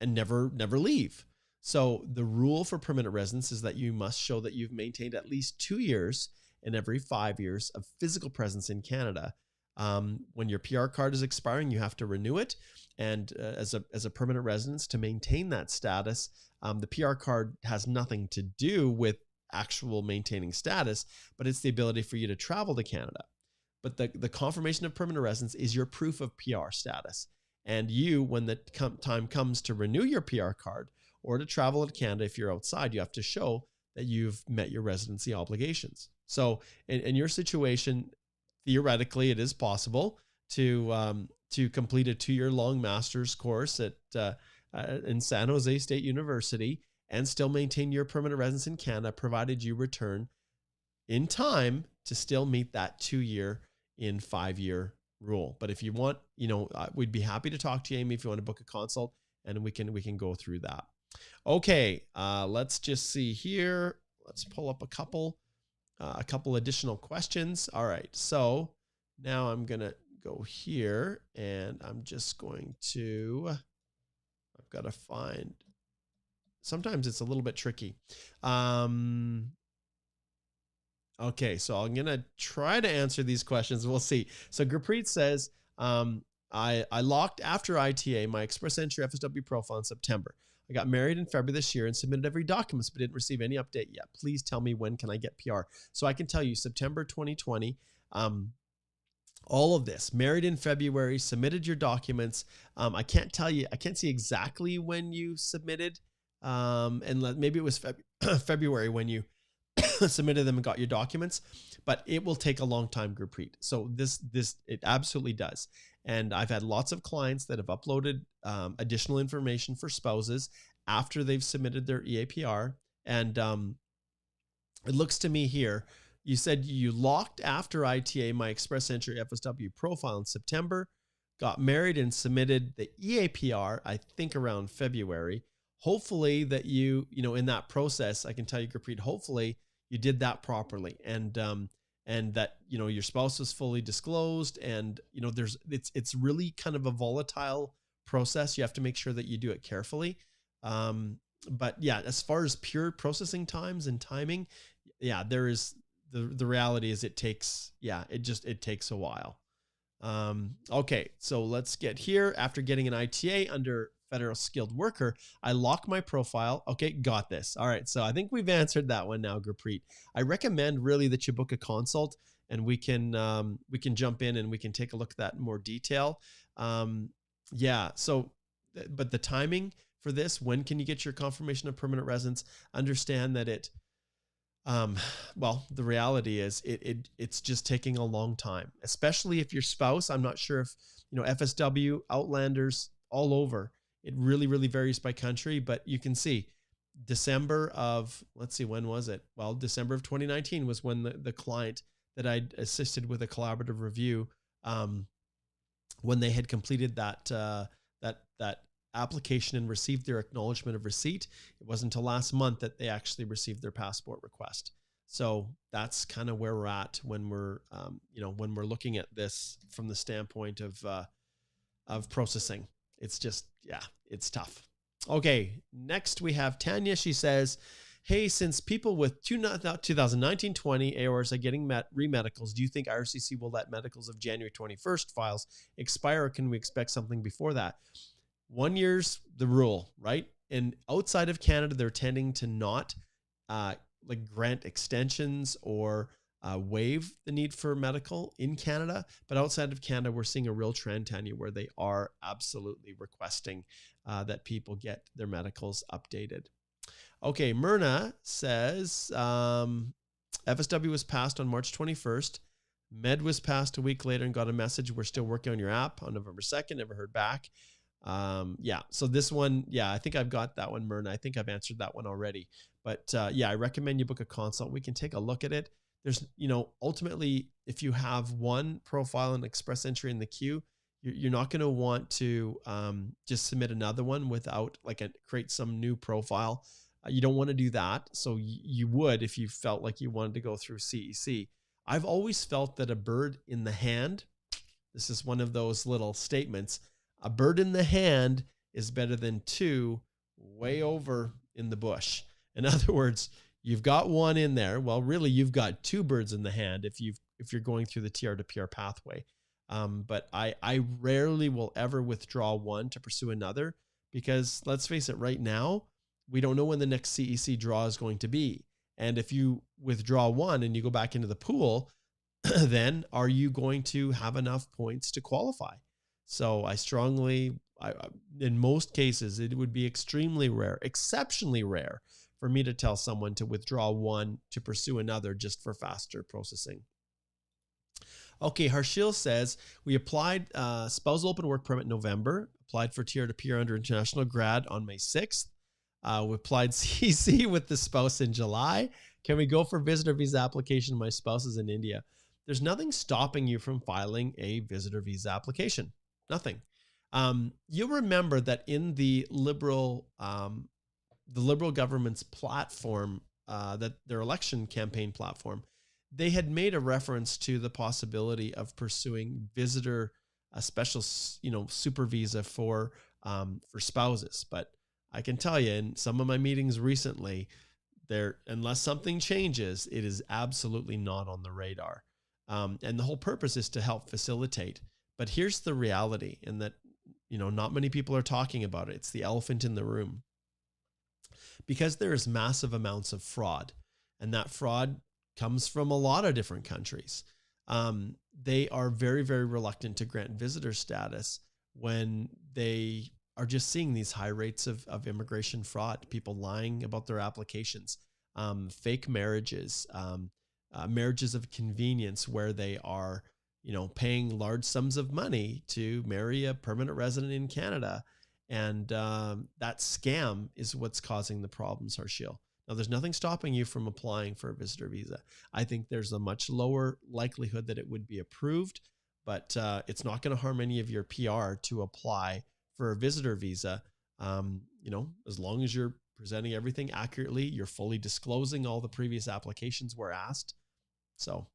never leave. So the rule for permanent residence is that you must show that you've maintained at least 2 years in every 5 years of physical presence in Canada. When your PR card is expiring, you have to renew it. And as a permanent resident, to maintain that status, the PR card has nothing to do with actual maintaining status, but it's the ability for you to travel to Canada. But the confirmation of permanent residence is your proof of PR status. And you, when the time comes to renew your PR card or to travel to Canada, if you're outside, you have to show that you've met your residency obligations. So in your situation, theoretically, it is possible to complete a 2-year-long master's course in San Jose State University and still maintain your permanent residence in Canada, provided you return in time to still meet that 2-year in 5-year rule. But if you want, we'd be happy to talk to you, Amy, if you want to book a consult, and we can go through that. Okay, let's just see here. Let's pull up a couple additional questions. All right, so now I'm gonna go here, and I'm just going to. I've got to find. Sometimes it's a little bit tricky. Okay, so I'm going to try to answer these questions. We'll see. So Gurpreet says, I locked after ITA my Express Entry FSW profile in September. I got married in February this year and submitted every document, but didn't receive any update yet. Please tell me, when can I get PR? So I can tell you September 2020, all of this, married in February, submitted your documents. I can't tell you, I can't see exactly when you submitted. And maybe it was February when you submitted them and got your documents, but it will take a long time, Gurpreet. So it absolutely does. And I've had lots of clients that have uploaded additional information for spouses after they've submitted their EAPR. And it looks to me here, you said you locked after ITA my express entry FSW profile in September, got married and submitted the EAPR, I think around February. Hopefully that in that process, I can tell you, Gurpreet, hopefully you did that properly, and that, your spouse was fully disclosed, and, it's really kind of a volatile process. You have to make sure that you do it carefully. But yeah, as far as pure processing times and timing, yeah, there is the reality is it takes a while. Okay, so let's get here. After getting an ITA under federal skilled worker, I lock my profile. Okay, got this. All right, so I think we've answered that one now, Gurpreet. I recommend really that you book a consult, and we can jump in and we can take a look at that in more detail. Yeah, so but the timing for this, when can you get your confirmation of permanent residence? Understand that the reality is it's just taking a long time, especially if your spouse, I'm not sure if, FSW, Outlanders, all over. It really, really varies by country, but you can see December of, let's see, when was it? Well, December of 2019 was when the client that I'd assisted with a collaborative review, when they had completed that application and received their acknowledgement of receipt. It wasn't until last month that they actually received their passport request. So that's kind of where we're at when we're, when we're looking at this from the standpoint of processing. It's just, yeah, it's tough. Okay, next we have Tanya. She says, hey, since people with 2019-20 AORs are getting re-medicals, do you think IRCC will let medicals of January 21st files expire, or can we expect something before that? 1 year's the rule, right? And outside of Canada, they're tending to not grant extensions or waive the need for medical in Canada. But outside of Canada, we're seeing a real trend, Tanya, where they are absolutely requesting that people get their medicals updated. Okay, Myrna says, FSW was passed on March 21st. Med was passed a week later and got a message, we're still working on your app on November 2nd, never heard back. Yeah, so this one, yeah, I think I've got that one, Myrna. I think I've answered that one already. But yeah, I recommend you book a consult. We can take a look at it. There's, ultimately, if you have one profile and express entry in the queue, you're not going to want to just submit another one without create some new profile. You don't want to do that. So you would if you felt like you wanted to go through CEC. I've always felt that a bird in the hand, this is one of those little statements, a bird in the hand is better than two way over in the bush. In other words, you've got one in there. Well, really, you've got two birds in the hand if you're going through the TR to PR pathway. But I rarely will ever withdraw one to pursue another, because let's face it, right now, we don't know when the next CEC draw is going to be. And if you withdraw one and you go back into the pool, then are you going to have enough points to qualify? So in most cases, it would be extremely rare, exceptionally rare for me to tell someone to withdraw one to pursue another just for faster processing. Okay, Harshil says, we applied spousal open work permit in November, applied for TR to PR under international grad on May 6th. We applied CC with the spouse in July. Can we go for visitor visa application? My spouse is in India. There's nothing stopping you from filing a visitor visa application. Nothing. You'll remember that in the Liberal government's platform, that their election campaign platform, they had made a reference to the possibility of pursuing a special, super visa for spouses. But I can tell you, in some of my meetings recently, unless something changes, it is absolutely not on the radar. And the whole purpose is to help facilitate. But here's the reality, in that, not many people are talking about it. It's the elephant in the room. Because there is massive amounts of fraud, and that fraud comes from a lot of different countries. They are very, very reluctant to grant visitor status when they are just seeing these high rates of immigration fraud, people lying about their applications, fake marriages, marriages of convenience where they are, paying large sums of money to marry a permanent resident in Canada. And that scam is what's causing the problems, Harshil. Now, there's nothing stopping you from applying for a visitor visa. I think there's a much lower likelihood that it would be approved, but it's not going to harm any of your PR to apply for a visitor visa. As long as you're presenting everything accurately, you're fully disclosing all the previous applications were asked. So,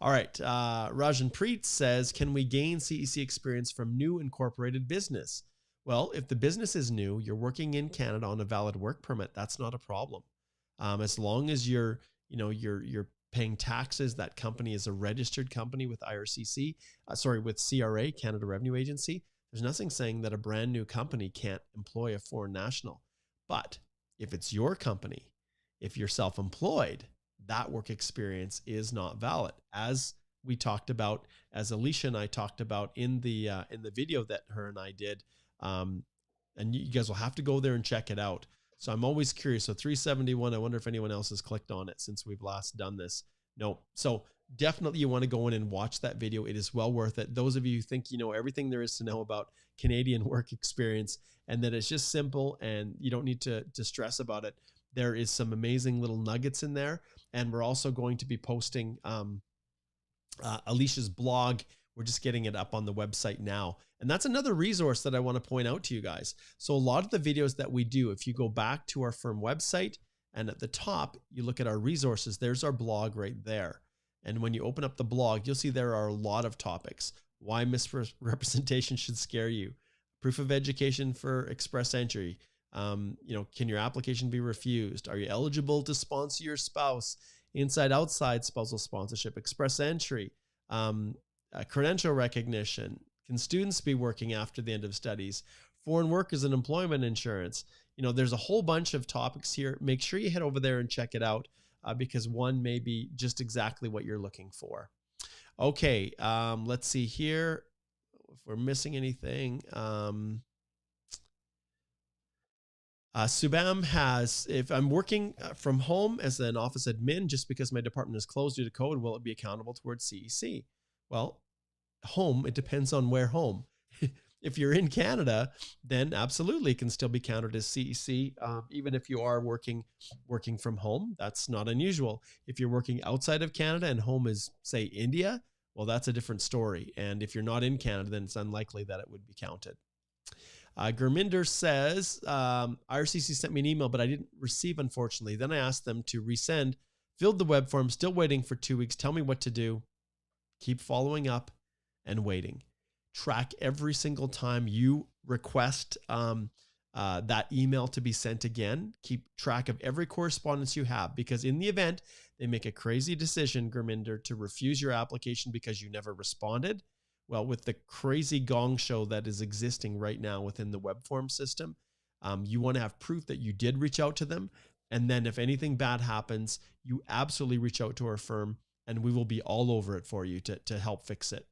all right. Rajan Preet says, can we gain CEC experience from new incorporated business? Well, if the business is new, you're working in Canada on a valid work permit, that's not a problem. As long as you're paying taxes, that company is a registered company with IRCC, with CRA, Canada Revenue Agency. There's nothing saying that a brand new company can't employ a foreign national. But if it's your company, if you're self-employed, that work experience is not valid. As we talked about, as Alicia and I talked about in the video that her and I did, and you guys will have to go there and check it out. So I'm always curious. So 371, I wonder if anyone else has clicked on it since we've last done this. No. So definitely you want to go in and watch that video. It is well worth it. Those of you who think you know everything there is to know about Canadian work experience and that it's just simple and you don't need to stress about it, there is some amazing little nuggets in there. And we're also going to be posting Alicia's blog. We're just getting it up on the website now. And that's another resource that I want to point out to you guys. So a lot of the videos that we do, if you go back to our firm website and at the top, you look at our resources, there's our blog right there. And when you open up the blog, you'll see there are a lot of topics. Why misrepresentation should scare you. Proof of education for express entry. Can your application be refused? Are you eligible to sponsor your spouse? Inside, outside spousal sponsorship, express entry, credential recognition. Can students be working after the end of studies? Foreign workers and employment insurance. There's a whole bunch of topics here. Make sure you head over there and check it out because one may be just exactly what you're looking for. Okay, let's see here if we're missing anything. Subam has, if I'm working from home as an office admin, just because my department is closed due to COVID, will it be accountable towards CEC? Well, home, it depends on where home. If you're in Canada, then absolutely it can still be counted as CEC, even if you are working from home. That's not unusual. If you're working outside of Canada and home is, say, India, well, that's a different story. And if you're not in Canada, then it's unlikely that it would be counted. Gurminder says, IRCC sent me an email, but I didn't receive, unfortunately. Then I asked them to resend, filled the web form, still waiting for 2 weeks. Tell me what to do. Keep following up and waiting. Track every single time you request that email to be sent again. Keep track of every correspondence you have, because in the event they make a crazy decision, Gurminder, to refuse your application because you never responded, well, with the crazy gong show that is existing right now within the web form system, you want to have proof that you did reach out to them. And then if anything bad happens, you absolutely reach out to our firm and we will be all over it for you to help fix it.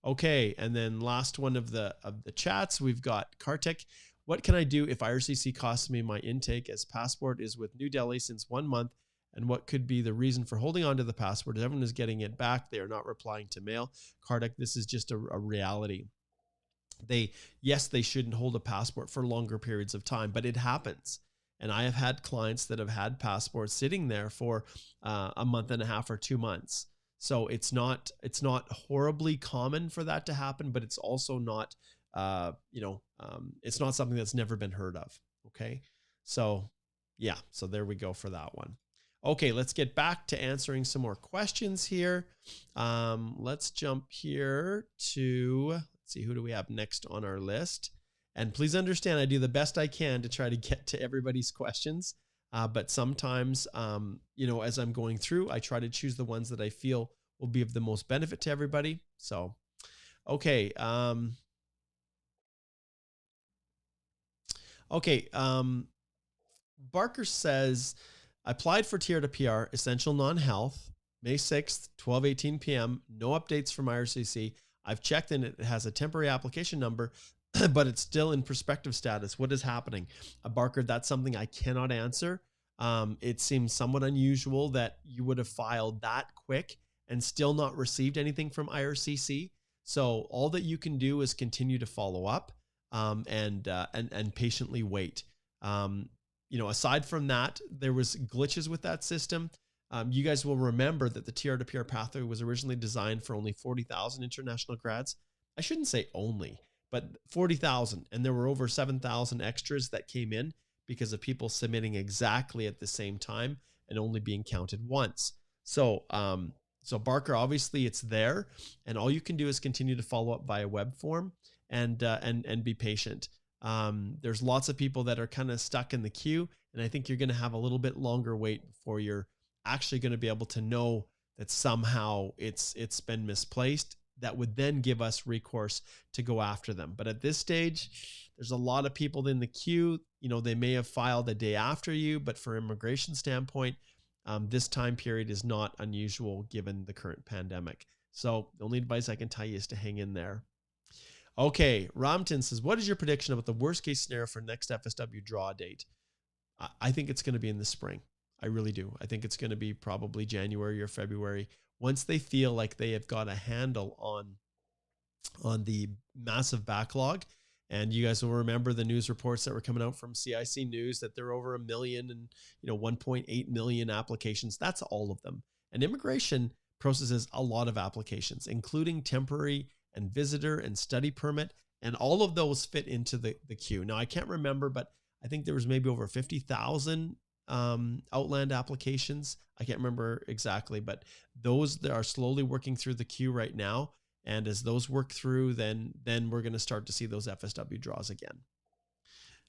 Okay, and then last one of the chats, we've got Kartik. What can I do if IRCC costs me my intake as passport is with New Delhi since 1 month? And what could be the reason for holding on to the passport? Everyone is getting it back. They are not replying to mail. Kartik, this is just a reality. Yes, they shouldn't hold a passport for longer periods of time, but it happens. And I have had clients that have had passports sitting there for a month and a half or 2 months. So it's not horribly common for that to happen, but it's also not, it's not something that's never been heard of. Okay. So yeah, so there we go for that one. Okay, let's get back to answering some more questions here. Let's jump here to, let's see, who do we have next on our list? And please understand, I do the best I can to try to get to everybody's questions. But sometimes, as I'm going through, I try to choose the ones that I feel will be of the most benefit to everybody. So, okay. Barker says, I applied for TR to PR, essential non-health, May 6th, 12:18 p.m. No updates from IRCC. I've checked and it has a temporary application number, but it's still in prospective status. What is happening? Barker, that's something I cannot answer. It seems somewhat unusual that you would have filed that quick and still not received anything from IRCC. So all that you can do is continue to follow up and patiently wait. aside from that, there was glitches with that system. You guys will remember that the TR to PR pathway was originally designed for only 40,000 international grads. I shouldn't say only, but 40,000. And there were over 7,000 extras that came in because of people submitting exactly at the same time and only being counted once. So Barker, obviously it's there, and all you can do is continue to follow up via web form and be patient. There's lots of people that are kind of stuck in the queue, and I think you're going to have a little bit longer wait before you're actually going to be able to know that somehow it's been misplaced. That would then give us recourse to go after them. But at this stage, there's a lot of people in the queue. They may have filed a day after you, but for immigration standpoint, this time period is not unusual given the current pandemic. So the only advice I can tell you is to hang in there. Okay, Ramton says, what is your prediction about the worst case scenario for next FSW draw date? I think it's going to be in the spring. I really do. I think it's going to be probably January or February, once they feel like they have got a handle on the massive backlog. And you guys will remember the news reports that were coming out from CIC News that there are over 1 million and 1.8 million applications. That's all of them. And immigration processes a lot of applications, including temporary and visitor and study permit, and all of those fit into the queue. Now, I can't remember, but I think there was maybe over 50,000 outland applications. I can't remember exactly, but those that are slowly working through the queue right now. And as those work through, then we're going to start to see those FSW draws again.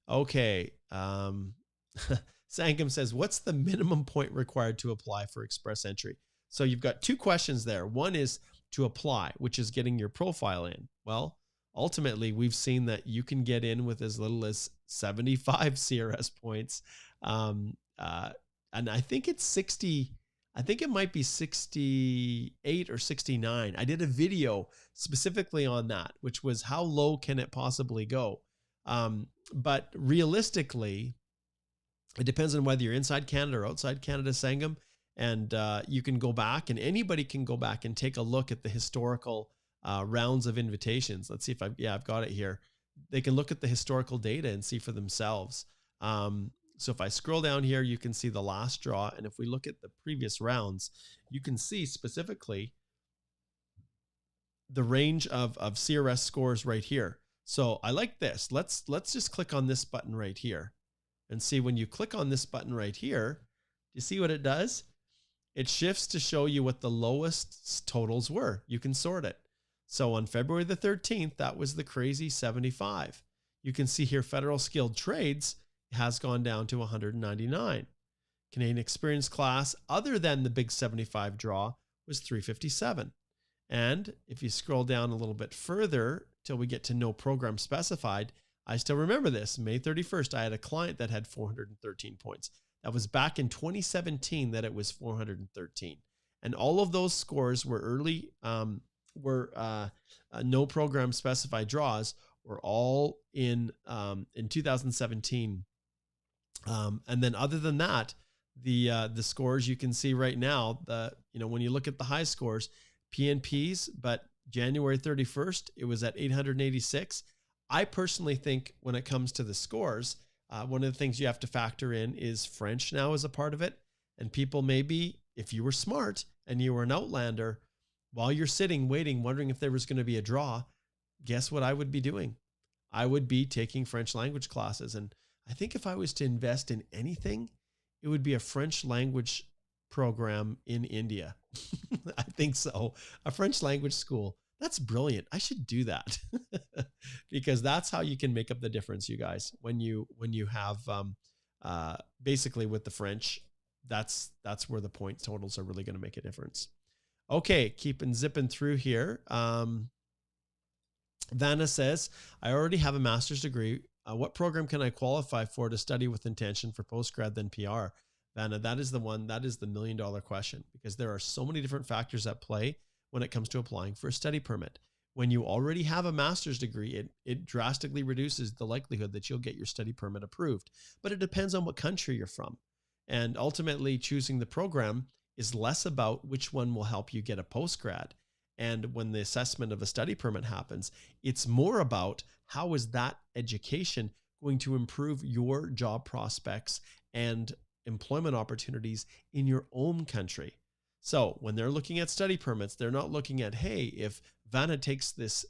Okay. Sangam says, what's the minimum point required to apply for express entry? So you've got two questions there. One is to apply, which is getting your profile in. Well, ultimately, we've seen that you can get in with as little as 75 CRS points. And I think it's 60. I think it might be 68 or 69. I did a video specifically on that, which was how low can it possibly go? But realistically, it depends on whether you're inside Canada or outside Canada, Sangam. And you can go back, and anybody can go back and take a look at the historical rounds of invitations. Let's see if I've got it here. They can look at the historical data and see for themselves. So if I scroll down here, you can see the last draw. And if we look at the previous rounds, you can see specifically the range of CRS scores right here. So I like this. Let's just click on this button right here and see. When you click on this button right here, you see what it does? It shifts to show you what the lowest totals were. You can sort it. So on February the 13th, that was the crazy 75. You can see here federal skilled trades has gone down to 199. Canadian experience class, other than the big 75 draw, was 357. And if you scroll down a little bit further till we get to no program specified, I still remember this. May 31st, I had a client that had 413 points. That was back in 2017 that it was 413. And all of those scores were early, no program specified draws, were all in 2017. And then other than that, the scores you can see right now, when you look at the high scores, PNPs, but January 31st, it was at 886. I personally think when it comes to the scores, one of the things you have to factor in is French now as a part of it. And people maybe, if you were smart and you were an outlander, while you're sitting, waiting, wondering if there was going to be a draw, guess what I would be doing? I would be taking French language classes. And I think if I was to invest in anything, it would be a French language program in India. I think so. A French language school. That's brilliant. I should do that because that's how you can make up the difference, you guys. When you have basically with the French, that's where the point totals are really going to make a difference. Okay, zipping through here. Vanna says, I already have a master's degree. What program can I qualify for to study with intention for postgrad then PR? Vanna, that is the $1 million question, because there are so many different factors at play when it comes to applying for a study permit. When you already have a master's degree, it drastically reduces the likelihood that you'll get your study permit approved. But it depends on what country you're from. And ultimately, choosing the program is less about which one will help you get a postgrad. And when the assessment of a study permit happens, it's more about how is that education going to improve your job prospects and employment opportunities in your own country. So when they're looking at study permits, they're not looking at, hey, if Vanna takes this,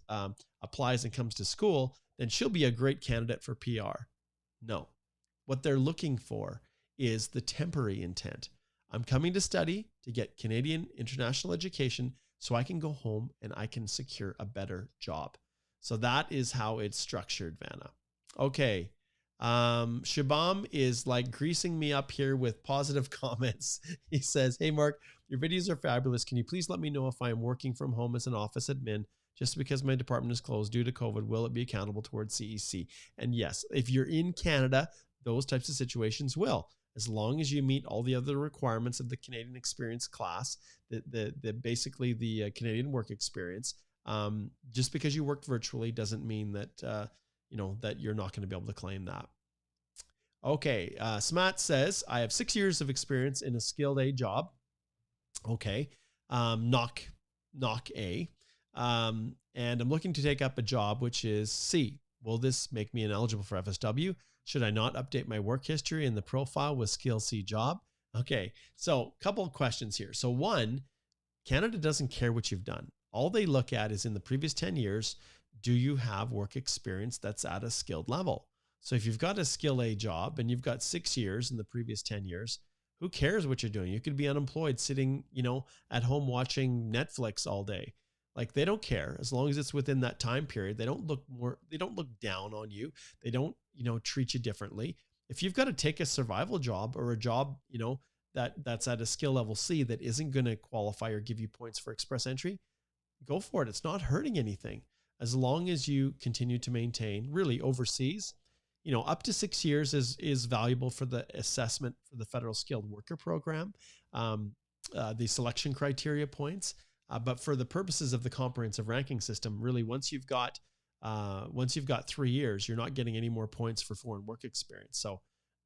applies and comes to school, then she'll be a great candidate for PR. No, what they're looking for is the temporary intent. I'm coming to study to get Canadian international education so I can go home and I can secure a better job. So that is how it's structured, Vanna. Okay. Shabam is like greasing me up here with positive comments. He says, hey, Mark, your videos are fabulous. Can you please let me know if I am working from home as an office admin just because my department is closed due to COVID? Will it be accountable towards CEC? And yes, if you're in Canada, those types of situations will, as long as you meet all the other requirements of the Canadian Experience class, basically the Canadian work experience. Just because you worked virtually doesn't mean that that you're not going to be able to claim that. Okay, Smat says, I have 6 years of experience in a skilled A job. Okay, knock A. And I'm looking to take up a job, which is C. Will this make me ineligible for FSW? Should I not update my work history in the profile with skill C job? Okay, so a couple of questions here. So one, Canada doesn't care what you've done. All they look at is in the previous 10 years, do you have work experience that's at a skilled level? So if you've got a skill A job and you've got 6 years in the previous 10 years, who cares what you're doing? You could be unemployed sitting, at home watching Netflix all day. Like, they don't care as long as it's within that time period. They don't look down on you. They don't, treat you differently. If you've got to take a survival job or a job, that's at a skill level C that isn't going to qualify or give you points for express entry, go for it. It's not hurting anything. As long as you continue to maintain really overseas, up to 6 years is valuable for the assessment for the federal skilled worker program, the selection criteria points. But for the purposes of the comprehensive ranking system, really, once you've got 3 years, you're not getting any more points for foreign work experience. So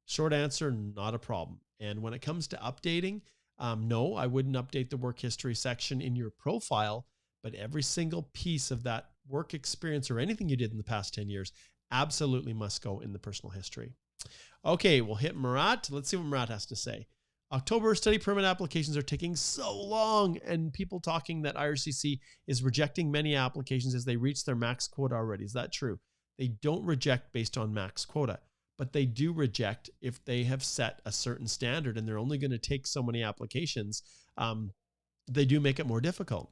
short answer, not a problem. And when it comes to updating, no, I wouldn't update the work history section in your profile, but every single piece of that work experience or anything you did in the past 10 years absolutely must go in the personal history. Okay, we'll hit Murat. Let's see what Murat has to say. October study permit applications are taking so long, and people talking that IRCC is rejecting many applications as they reach their max quota already. Is that true? They don't reject based on max quota, but they do reject if they have set a certain standard and they're only going to take so many applications. They do make it more difficult.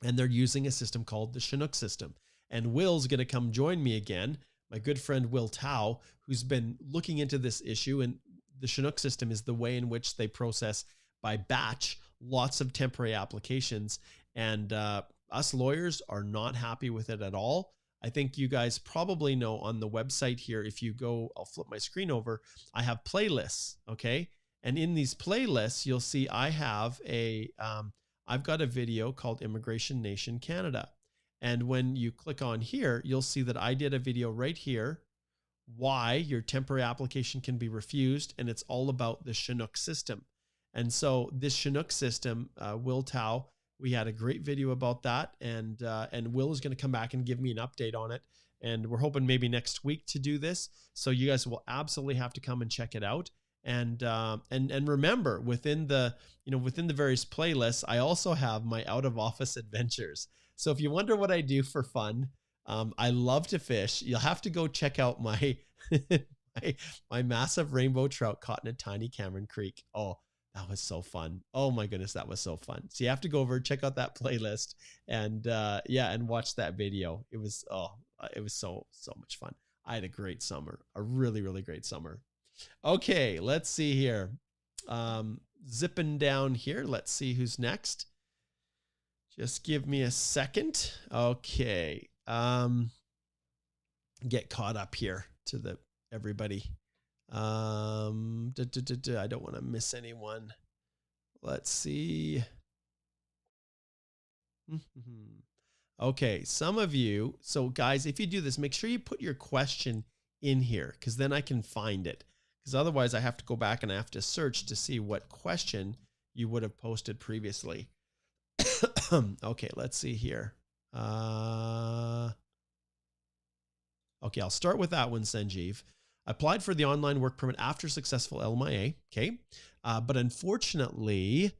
And they're using a system called the Chinook system. And Will's going to come join me again, my good friend Will Tao, who's been looking into this issue. And the Chinook system is the way in which they process by batch lots of temporary applications. And us lawyers are not happy with it at all. I think you guys probably know on the website here, if you go, I'll flip my screen over, I have playlists, okay? And in these playlists, you'll see I have I've got a video called Immigration Nation Canada. And when you click on here, you'll see that I did a video right here, why your temporary application can be refused. And it's all about the Chinook system. And so this Chinook system, Will Tao, we had a great video about that. And Will is going to come back and give me an update on it. And we're hoping maybe next week to do this. So you guys will absolutely have to come and check it out. And remember, within the various playlists, I also have my out of office adventures. So if you wonder what I do for fun, I love to fish. You'll have to go check out my my massive rainbow trout caught in a tiny Cameron Creek. Oh, that was so fun. Oh my goodness, that was so fun. So you have to go over, check out that playlist, and and watch that video. It was so much fun. I had a great summer, a really, really great summer. Okay, let's see here. Zipping down here. Let's see who's next. Just give me a second. Okay. Get caught up here to everybody. I don't want to miss anyone. Let's see. Okay, some of you. So guys, if you do this, make sure you put your question in here, because then I can find it. Because otherwise I have to go back and I have to search to see what question you would have posted previously. Okay, let's see here. Okay, I'll start with that one, Sanjeev. I applied for the online work permit after successful LMIA. Okay. But unfortunately,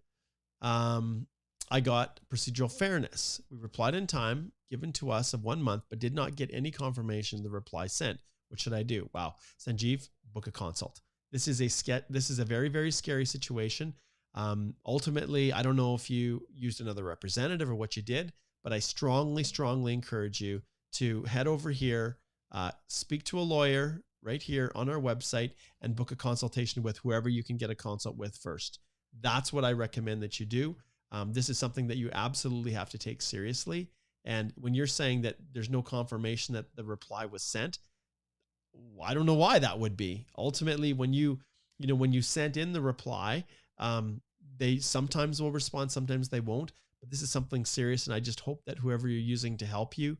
I got procedural fairness. We replied in time given to us of 1 month, but did not get any confirmation of the reply sent. What should I do? Wow. Sanjeev, book a consult. This is a very, very scary situation. Ultimately, I don't know if you used another representative or what you did, but I strongly, strongly encourage you to head over here, speak to a lawyer right here on our website, and book a consultation with whoever you can get a consult with first. That's what I recommend that you do. This is something that you absolutely have to take seriously. And when you're saying that there's no confirmation that the reply was sent, I don't know why that would be. Ultimately, when you sent in the reply, they sometimes will respond, sometimes they won't. But this is something serious, and I just hope that whoever you're using to help you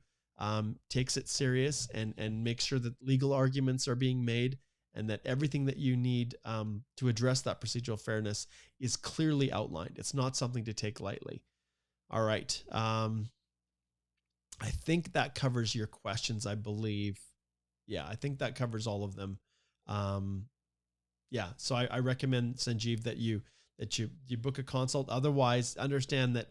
takes it serious and makes sure that legal arguments are being made, and that everything that you need to address that procedural fairness is clearly outlined. It's not something to take lightly. All right. I think that covers your questions, I believe. Yeah, I think that covers all of them. Yeah, so I recommend, Sanjeev, that you book a consult. Otherwise, understand that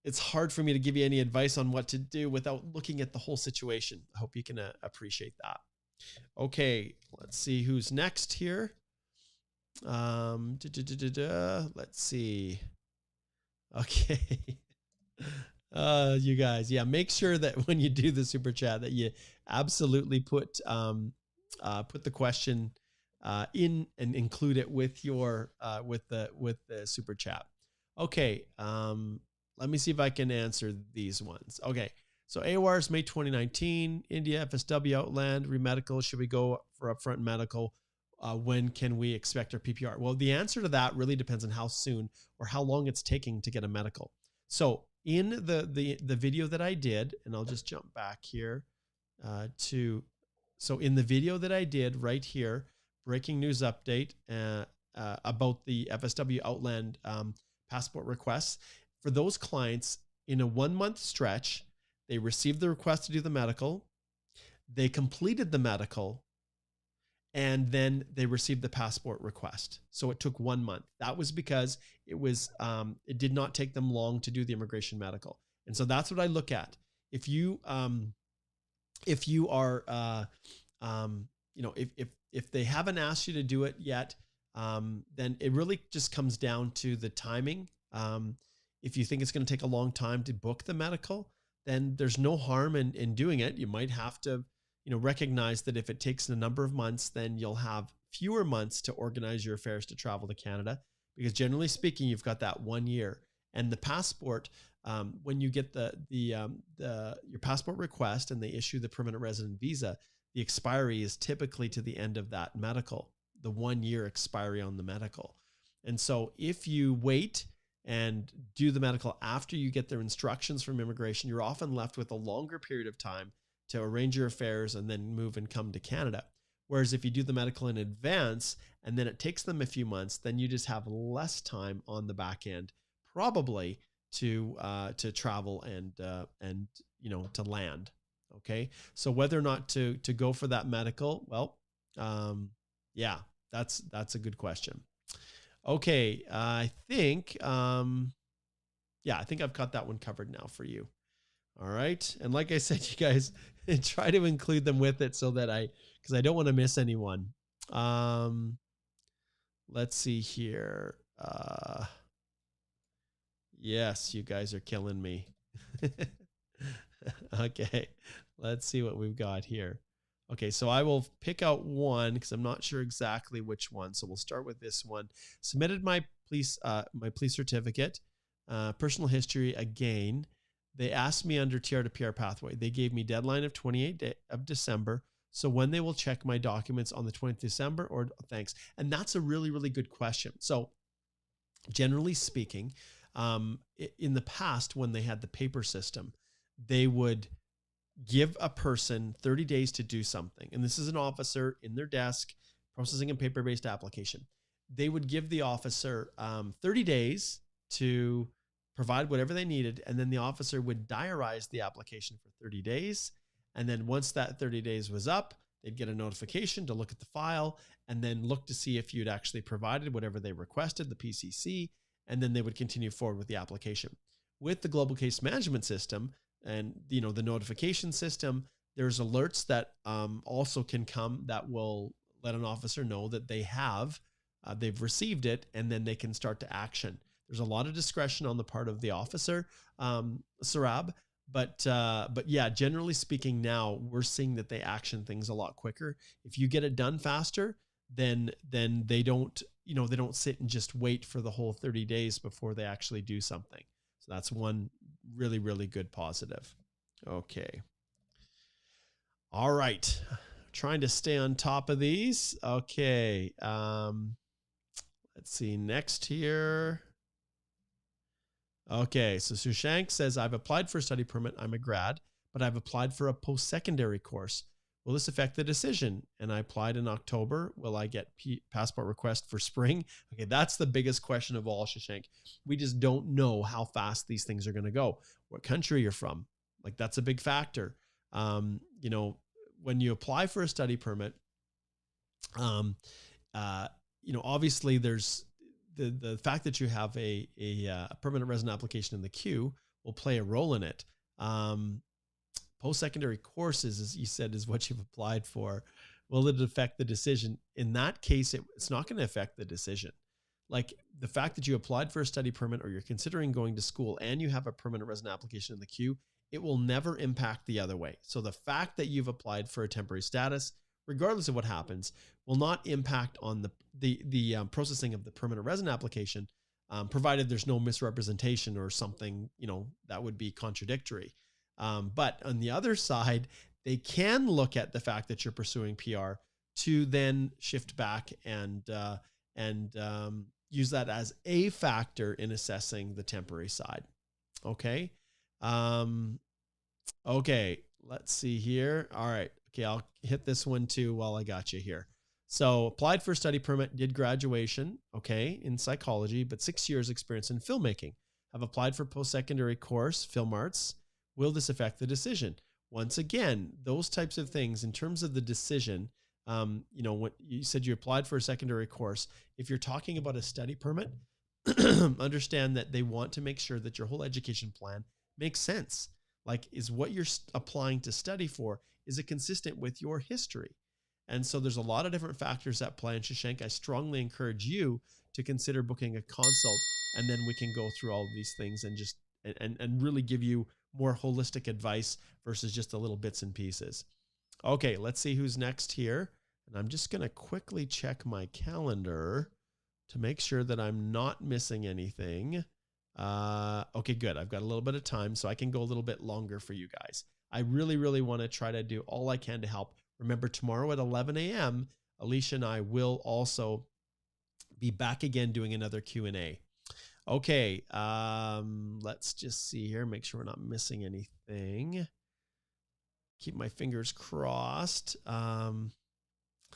it's hard for me to give you any advice on what to do without looking at the whole situation. I hope you can appreciate that. Okay, let's see who's next here. Let's see. Okay. You guys, yeah, make sure that when you do the super chat that you absolutely put the question in and include it with your with the super chat. Okay, let me see if I can answer these ones. Okay, so AOR's May 2019, India, FSW, Outland, remedical. Should we go for upfront medical? When can we expect our PPR? Well, the answer to that really depends on how soon or how long it's taking to get a medical. So in the video that I did, and I'll just jump back here so in the video that I did right here, breaking news update about the FSW Outland passport requests. For those clients, in a 1 month stretch, they received the request to do the medical, they completed the medical, and then they received the passport request. So it took 1 month. That was because it did not take them long to do the immigration medical. And so that's what I look at. If you are, if they haven't asked you to do it yet, then it really just comes down to the timing. If you think it's going to take a long time to book the medical, then there's no harm in doing it. You might have to, recognize that if it takes a number of months, then you'll have fewer months to organize your affairs to travel to Canada, because generally speaking, you've got that 1 year. And the passport, when you get your passport request and they issue the permanent resident visa, the expiry is typically to the end of that medical, the 1 year expiry on the medical. And so if you wait and do the medical after you get their instructions from immigration, you're often left with a longer period of time to arrange your affairs and then move and come to Canada. Whereas if you do the medical in advance and then it takes them a few months, then you just have less time on the back end, probably to travel and to land. Okay, so whether or not to go for that medical, well, yeah, that's a good question. Okay, I think I think I've got that one covered now for you. All right. And like I said, you guys try to include them with it so that because I don't want to miss anyone. Let's see here. Yes, you guys are killing me. Okay. Let's see what we've got here. Okay. So I will pick out one because I'm not sure exactly which one. So we'll start with this one. Submitted my police certificate, personal history again. They asked me under TR to PR pathway. They gave me deadline of 28th of December. So when they will check my documents on the 20th of December or thanks. And that's a really, really good question. So generally speaking, in the past, when they had the paper system, they would give a person 30 days to do something. And this is an officer in their desk processing a paper-based application. They would give the officer 30 days to provide whatever they needed, and then the officer would diarize the application for 30 days, And then once that 30 days was up, they'd get a notification to look at the file and then look to see if you'd actually provided whatever they requested, the PCC, and then they would continue forward with the application. With the global case management system and the notification system, there's alerts that also can come that will let an officer know that they've received it, and then they can start to action. There's a lot of discretion on the part of the officer, Sarab, but yeah, generally speaking, now we're seeing that they action things a lot quicker. If you get it done faster, then they don't sit and just wait for the whole 30 days before they actually do something. So that's one really, really good positive. Okay. All right. Trying to stay on top of these. Okay. Let's see next here. Okay. So Sushank says, I've applied for a study permit. I'm a grad, but I've applied for a post-secondary course. Will this affect the decision? And I applied in October. Will I get passport request for spring? Okay, that's the biggest question of all, Shashank. We just don't know how fast these things are going to go. What country you're from, like that's a big factor. When you apply for a study permit, obviously there's the fact that you have a permanent resident application in the queue will play a role in it. Post-secondary courses, as you said, is what you've applied for. Will it affect the decision? In that case, it's not going to affect the decision. Like the fact that you applied for a study permit or you're considering going to school and you have a permanent resident application in the queue, it will never impact the other way. So the fact that you've applied for a temporary status, regardless of what happens, will not impact on the processing of the permanent resident application, provided there's no misrepresentation or something, that would be contradictory. But on the other side, they can look at the fact that you're pursuing PR to then shift back and use that as a factor in assessing the temporary side. Okay. Okay. Let's see here. All right. Okay. I'll hit this one too while I got you here. So applied for a study permit, did graduation, okay, in psychology, but 6 years experience in filmmaking. Have applied for post-secondary course, film arts. Will this affect the decision? Once again, those types of things in terms of the decision, when you said you applied for a secondary course, if you're talking about a study permit, understand that they want to make sure that your whole education plan makes sense. Like, is what you're applying to study for, is it consistent with your history? And so there's a lot of different factors at play. And Shashank, I strongly encourage you to consider booking a consult, and then we can go through all of these things and just and really give you more holistic advice versus just the little bits and pieces. Okay, let's see who's next here. And I'm just going to quickly check my calendar to make sure that I'm not missing anything. Okay, good. I've got a little bit of time, so I can go a little bit longer for you guys. I really, really want to try to do all I can to help. Remember, tomorrow at 11 a.m., Alicia and I will also be back again doing another Q&A. Okay, let's just see here, make sure we're not missing anything. Keep my fingers crossed.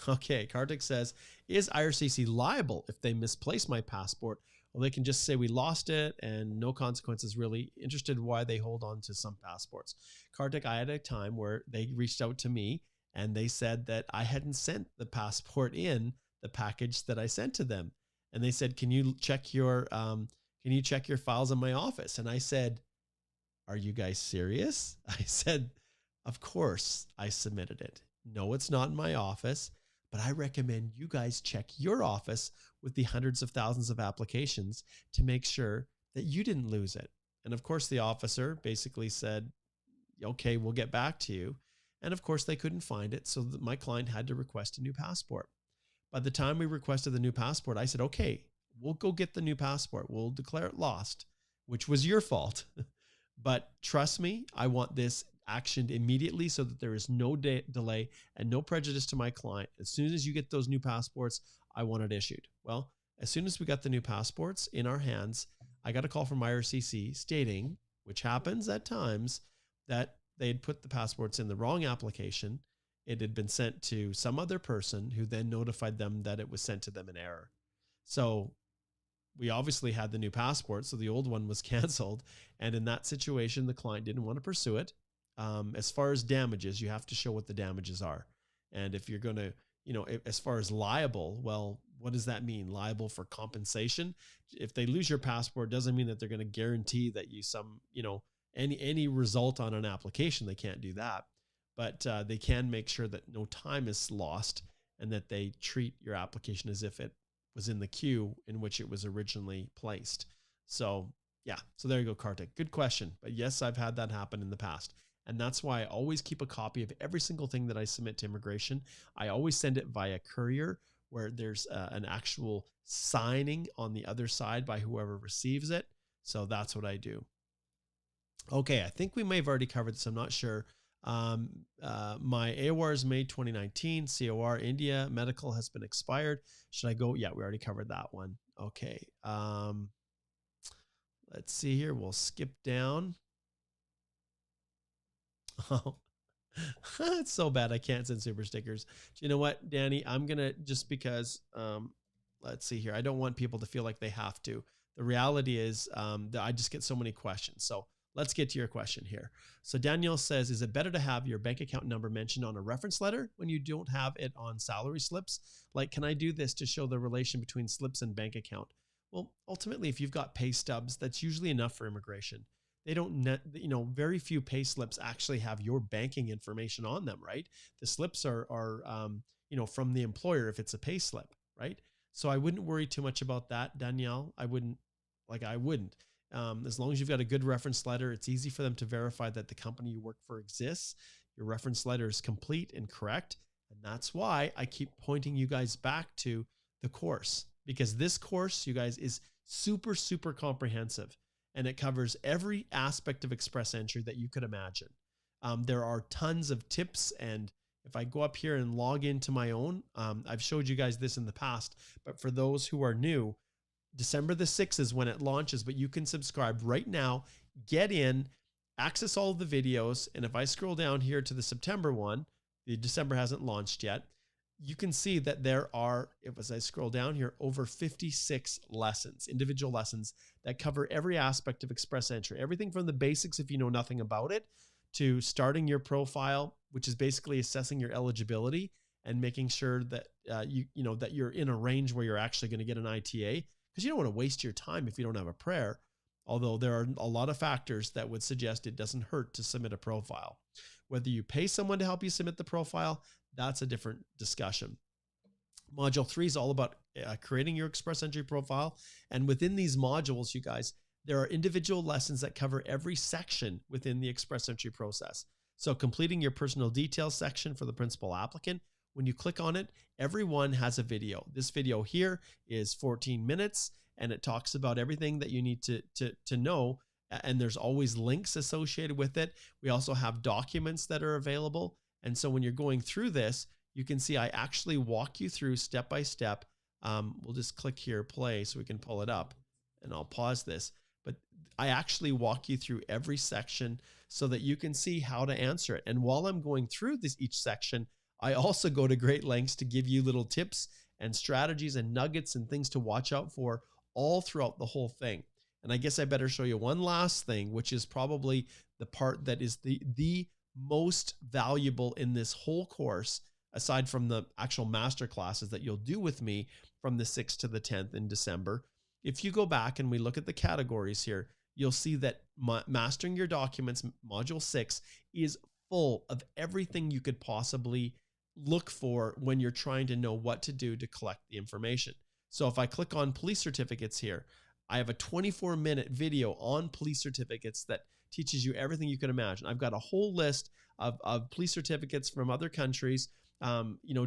Okay, Kartik says, is IRCC liable if they misplace my passport? Well, they can just say we lost it and no consequences really. Interested why they hold on to some passports. Kartik, I had a time where they reached out to me and they said that I hadn't sent the passport in the package that I sent to them. And they said, can you check your files in my office? And I said, are you guys serious? I said, of course I submitted it. No, it's not in my office, but I recommend you guys check your office with the hundreds of thousands of applications to make sure that you didn't lose it. And of course, the officer basically said, okay, we'll get back to you. And of course, they couldn't find it. So my client had to request a new passport. By the time we requested the new passport, I said, okay, we'll go get the new passport. We'll declare it lost, which was your fault. But trust me, I want this actioned immediately so that there is no delay and no prejudice to my client. As soon as you get those new passports, I want it issued. Well, as soon as we got the new passports in our hands, I got a call from IRCC stating, which happens at times, that they had put the passports in the wrong application. It had been sent to some other person who then notified them that it was sent to them in error. So we obviously had the new passport, so the old one was canceled. And in that situation, the client didn't want to pursue it. As far as damages, you have to show what the damages are. And if you're going to, as far as liable, well, what does that mean? Liable for compensation? If they lose your passport, doesn't mean that they're going to guarantee that you any result on an application. They can't do that, but they can make sure that no time is lost and that they treat your application as if it was in the queue in which it was originally placed. So yeah, so there you go, Kartik. Good question. But yes, I've had that happen in the past. And that's why I always keep a copy of every single thing that I submit to immigration. I always send it via courier, where there's an actual signing on the other side by whoever receives it. So that's what I do. Okay, I think we may have already covered this. I'm not sure. My AOR is May 2019. COR India medical has been expired. Should I go? Yeah, we already covered that one. Okay. Let's see here. We'll skip down. Oh, it's so bad. I can't send super stickers. Do you know what, Danny? I'm going to, just because, let's see here. I don't want people to feel like they have to. The reality is that I just get so many questions. So let's get to your question here. So Danielle says, is it better to have your bank account number mentioned on a reference letter when you don't have it on salary slips? Like, can I do this to show the relation between slips and bank account? Well, ultimately, if you've got pay stubs, that's usually enough for immigration. They don't, very few pay slips actually have your banking information on them, right? The slips are from the employer if it's a pay slip, right? So I wouldn't worry too much about that, Danielle. I wouldn't. As long as you've got a good reference letter, it's easy for them to verify that the company you work for exists. Your reference letter is complete and correct. And that's why I keep pointing you guys back to the course, because this course, you guys, is super, super comprehensive. And it covers every aspect of express entry that you could imagine. There are tons of tips. And if I go up here and log into my own, I've showed you guys this in the past, but for those who are new, December the 6th is when it launches, but you can subscribe right now, get in, access all of the videos. And if I scroll down here to the September one, the December hasn't launched yet, you can see that there are, as I scroll down here, over 56 lessons, individual lessons that cover every aspect of express entry, everything from the basics, if you know nothing about it, to starting your profile, which is basically assessing your eligibility and making sure that that you're in a range where you're actually going to get an ITA, because you don't want to waste your time if you don't have a prayer. Although there are a lot of factors that would suggest it doesn't hurt to submit a profile. Whether you pay someone to help you submit the profile, that's a different discussion. Module 3 is all about creating your express entry profile. And within these modules, you guys, there are individual lessons that cover every section within the express entry process. So completing your personal details section for the principal applicant, when you click on it, everyone has a video. This video here is 14 minutes, and it talks about everything that you need to know. And there's always links associated with it. We also have documents that are available. And so when you're going through this, you can see I actually walk you through step by step. We'll just click here, play, so we can pull it up, and I'll pause this. But I actually walk you through every section so that you can see how to answer it. And while I'm going through each section, I also go to great lengths to give you little tips and strategies and nuggets and things to watch out for all throughout the whole thing. And I guess I better show you one last thing, which is probably the part that is the most valuable in this whole course, aside from the actual master classes that you'll do with me from the 6th to the 10th in December. If you go back and we look at the categories here, you'll see that Mastering Your Documents, Module 6, is full of everything you could possibly look for when you're trying to know what to do to collect the information. So if I click on police certificates here, I have a 24-minute video on police certificates that teaches you everything you can imagine. I've got a whole list of police certificates from other countries,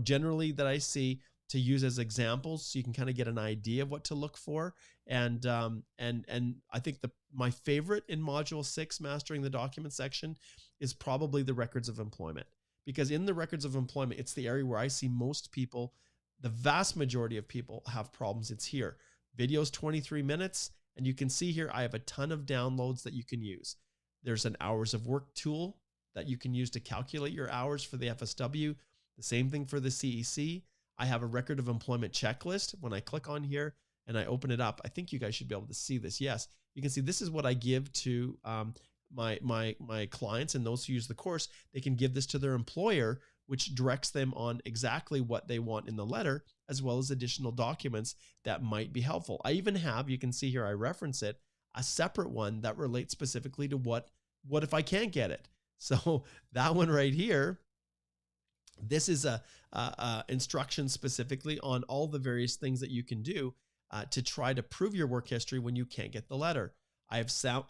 generally that I see, to use as examples, so you can kind of get an idea of what to look for. And I think my favorite in Module 6, Mastering the Document section, is probably the records of employment. Because in the records of employment, it's the area where I see most people, the vast majority of people, have problems. It's here. Video's 23 minutes, and you can see here I have a ton of downloads that you can use. There's an hours of work tool that you can use to calculate your hours for the FSW. The same thing for the CEC. I have a record of employment checklist. When I click on here and I open it up, I think you guys should be able to see this. Yes, you can see this is what I give to my clients and those who use the course, they can give this to their employer, which directs them on exactly what they want in the letter, as well as additional documents that might be helpful. I even have, you can see here, I reference it, a separate one that relates specifically to what if I can't get it. So that one right here, this is a instruction specifically on all the various things that you can do to try to prove your work history when you can't get the letter.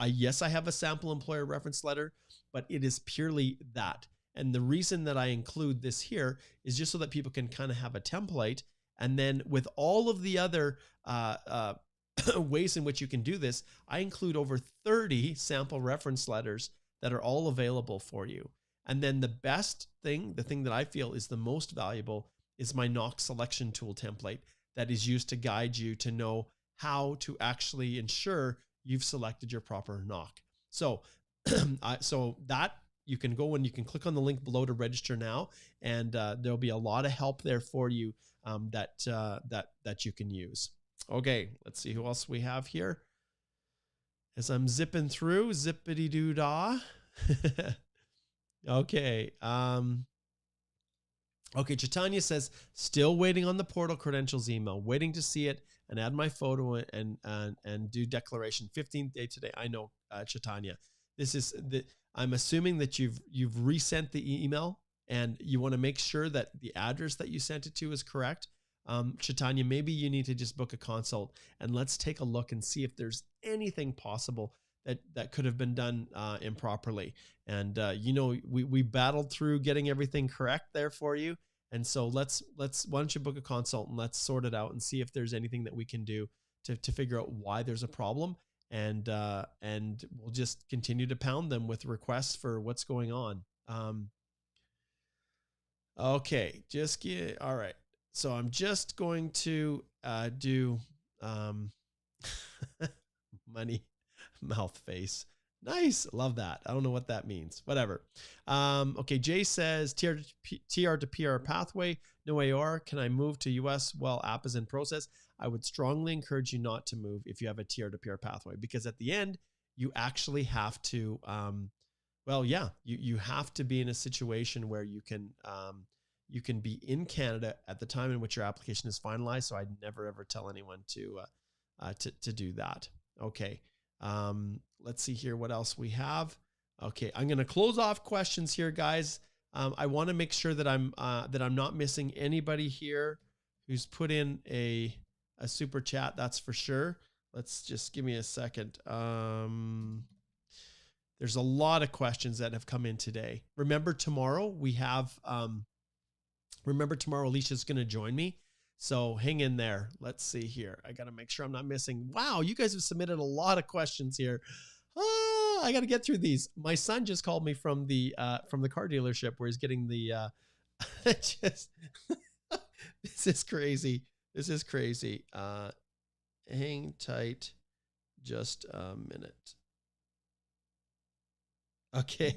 Yes, I have a sample employer reference letter, but it is purely that. And the reason that I include this here is just so that people can kind of have a template. And then with all of the other ways in which you can do this, I include over 30 sample reference letters that are all available for you. And then the best thing, the thing that I feel is the most valuable, is my knock selection tool template that is used to guide you to know how to actually ensure you've selected your proper knock. So, so that you can go and you can click on the link below to register now, and there'll be a lot of help there for you that you can use. Okay, let's see who else we have here. As I'm zipping through, zippity doo dah. Okay. Okay, Chaitanya says, still waiting on the portal credentials email, waiting to see it and add my photo and do declaration. 15th day today. I know, Chaitanya. This is I'm assuming that you've resent the email and you want to make sure that the address that you sent it to is correct. Chaitanya, maybe you need to just book a consult and let's take a look and see if there's anything possible that could have been done improperly. And you know, we battled through getting everything correct there for you. And so let's why don't you book a consult and let's sort it out and see if there's anything that we can do to figure out why there's a problem. And we'll just continue to pound them with requests for what's going on. Okay, all right. So I'm just going to do money mouth face. Nice. Love that. I don't know what that means. Whatever. Okay. Jay says TR to PR pathway. No AR. Can I move to US while app is in process? I would strongly encourage you not to move if you have a TR to PR pathway, because at the end you actually have to, well, yeah, you have to be in a situation where you can be in Canada at the time in which your application is finalized. So I'd never, ever tell anyone to do that. Okay. Let's see here what else we have. Okay, I'm going to close off questions here, guys. I want to make sure that I'm not missing anybody here who's put in a super chat. That's for sure. Let's just give me a second. There's a lot of questions that have come in today. Remember tomorrow we have. Remember tomorrow Alicia's going to join me. So hang in there. Let's see here. I got to make sure I'm not missing. Wow, you guys have submitted a lot of questions here. I got to get through these. My son just called me from the car dealership where he's getting the just this is crazy. This is crazy. Hang tight just a minute. Okay.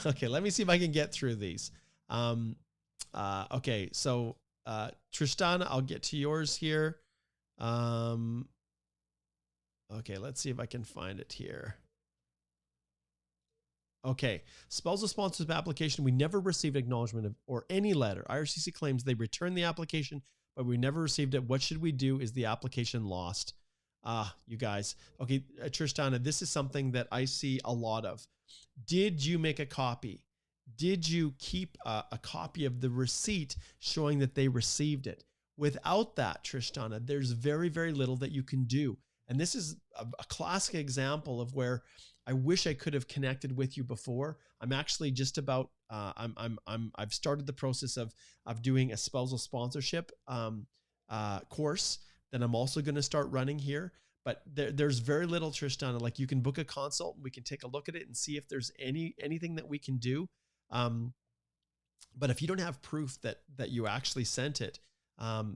Okay, let me see if I can get through these. Okay, so Tristan, I'll get to yours here. Okay, let's see if I can find it here. Okay, spousal sponsorship application. We never received acknowledgement of or any letter. IRCC claims they returned the application, but we never received it. What should we do? Is the application lost? You guys. Okay, Tristana, this is something that I see a lot of. Did you make a copy? Did you keep a copy of the receipt showing that they received it? Without that, Tristana, there's very, very little that you can do. And this is a classic example of where I wish I could have connected with you before. I'm actually just about, I've started the process of doing a spousal sponsorship course that I'm also going to start running here. But there's very little, Tristana. Like, you can book a consult and we can take a look at it and see if there's anything that we can do. But if you don't have proof that you actually sent it,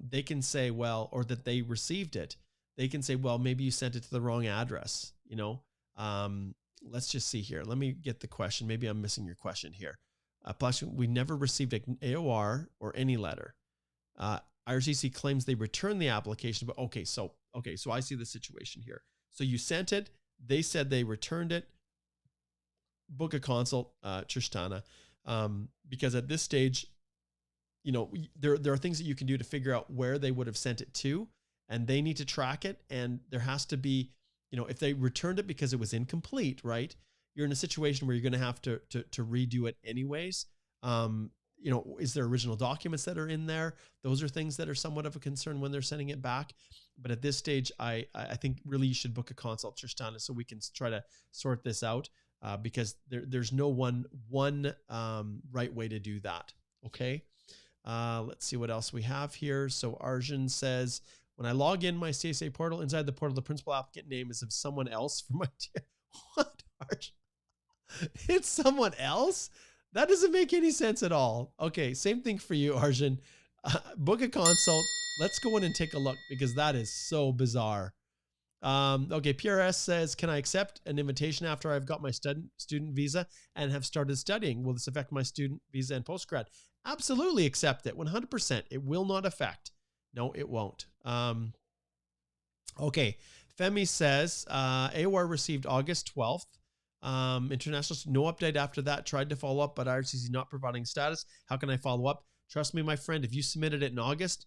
they can say, well, or that they received it, they can say, well, maybe you sent it to the wrong address, you know? Let's just see here. Let me get the question. Maybe I'm missing your question here. Plus, we never received an AOR or any letter. IRCC claims they returned the application, but okay, so I see the situation here. So you sent it, they said they returned it. book a consult, Tristana, because at this stage, you know, there are things that you can do to figure out where they would have sent it to, and they need to track it. And there has to be, you know, if they returned it because it was incomplete, right? You're in a situation where you're going to have to redo it anyways. You know, is there original documents that are in there? Those are things that are somewhat of a concern when they're sending it back. But at this stage, I think really you should book a consult, Tristana, so we can try to sort this out, because there's no one right way to do that. Okay. Let's see what else we have here. So Arjun says, when I log in my CSA portal, inside the portal, the principal applicant name is of someone else for my what, Arjun? It's someone else? That doesn't make any sense at all. Okay, same thing for you, Arjun. Book a consult. Let's go in and take a look, because that is so bizarre. Okay, PRS says, can I accept an invitation after I've got my student visa and have started studying? Will this affect my student visa and postgrad? Absolutely accept it, 100%. It will not affect. No, it won't. Okay, Femi says, AOR received August 12th. International, no update after that. Tried to follow up, but IRCC not providing status. How can I follow up? Trust me, my friend, if you submitted it in August,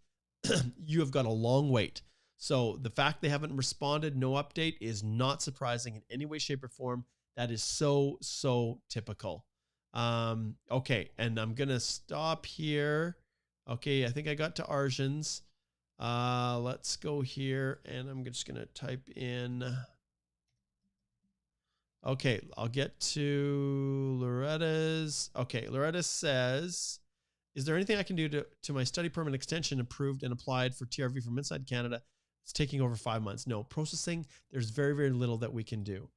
you have got a long wait. So the fact they haven't responded, no update, is not surprising in any way, shape, or form. That is so typical. Okay, and I'm gonna stop here. Okay, I think I got to Arjun's. Let's go here, and I'm just gonna type in. Okay, I'll get to Loretta's. Okay, Loretta says, is there anything I can do to my study permit extension approved and applied for TRV from inside Canada? It's taking over 5 months. No, processing, there's very little that we can do.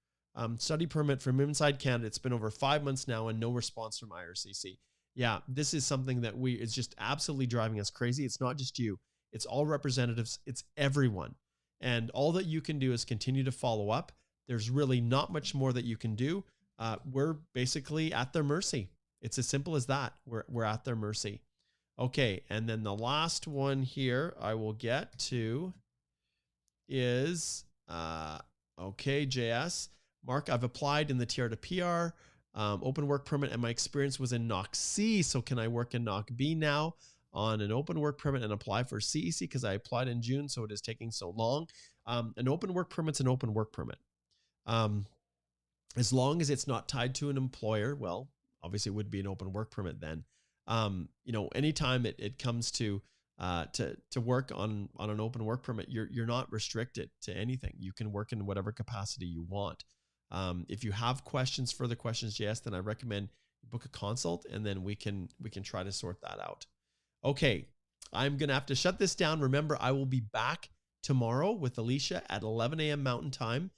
Study permit from inside Canada, it's been over 5 months now and no response from IRCC. Yeah, this is something that it's just absolutely driving us crazy. It's not just you. It's all representatives. It's everyone. And all that you can do is continue to follow up. There's really not much more that you can do. We're basically at their mercy. It's as simple as that. We're at their mercy. Okay, and then the last one here I will get to is, okay, JS. Mark, I've applied in the TR to PR, open work permit, and my experience was in NOC C. So can I work in NOC B now on an open work permit and apply for CEC? Because I applied in June, so it is taking so long. An open work permit's an open work permit. As long as it's not tied to an employer, well, obviously it would be an open work permit then. You know, anytime it comes to work on an open work permit, you're not restricted to anything. You can work in whatever capacity you want. If you have questions, further questions, JS, then I recommend you book a consult, and then we can try to sort that out. Okay, I'm gonna have to shut this down. Remember, I will be back tomorrow with Alicia at 11 a.m. Mountain Time.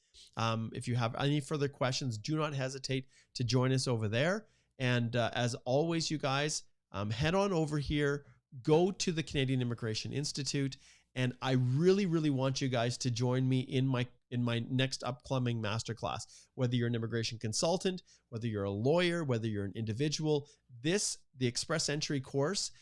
If you have any further questions, do not hesitate to join us over there. And as always, you guys, head on over here, go to the Canadian Immigration Institute, and I really want you guys to join me in my next upcoming masterclass. Whether you're an immigration consultant, whether you're a lawyer, whether you're an individual, the Express Entry course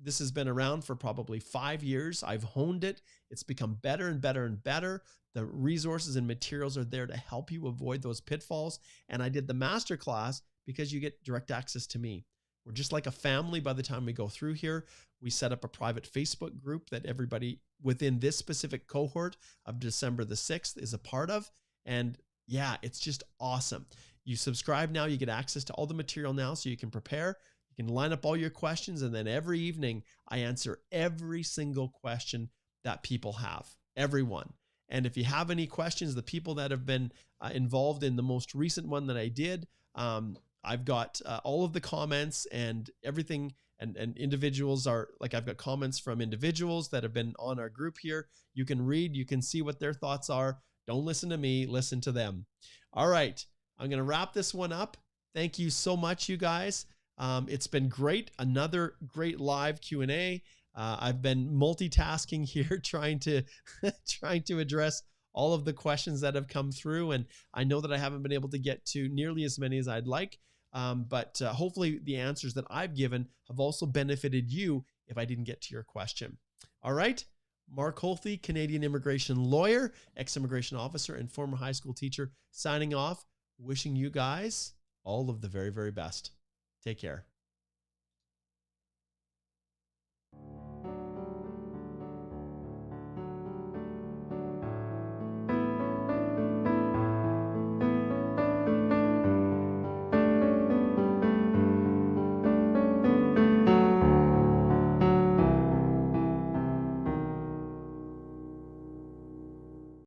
this has been around for probably 5 years. I've honed it. It's become better and better and better. The resources and materials are there to help you avoid those pitfalls. And I did the masterclass because you get direct access to me. We're just like a family by the time we go through here. We set up a private Facebook group that everybody within this specific cohort of December the 6th is a part of. And yeah, it's just awesome. You subscribe now, you get access to all the material now so you can prepare. You can line up all your questions, and then every evening I answer every single question that people have, everyone. And if you have any questions, the people that have been involved in the most recent one that I did, I've got all of the comments and everything, and individuals are like, I've got comments from individuals that have been on our group here. You can read, you can see what their thoughts are. Don't listen to me, listen to them. All right, I'm going to wrap this one up. Thank you so much, you guys. It's been great. Another great live Q&A. I've been multitasking here, trying to address all of the questions that have come through. And I know that I haven't been able to get to nearly as many as I'd like. But hopefully the answers that I've given have also benefited you if I didn't get to your question. All right. Mark Holthe, Canadian immigration lawyer, ex-immigration officer, and former high school teacher, signing off, wishing you guys all of the very, very best. Take care.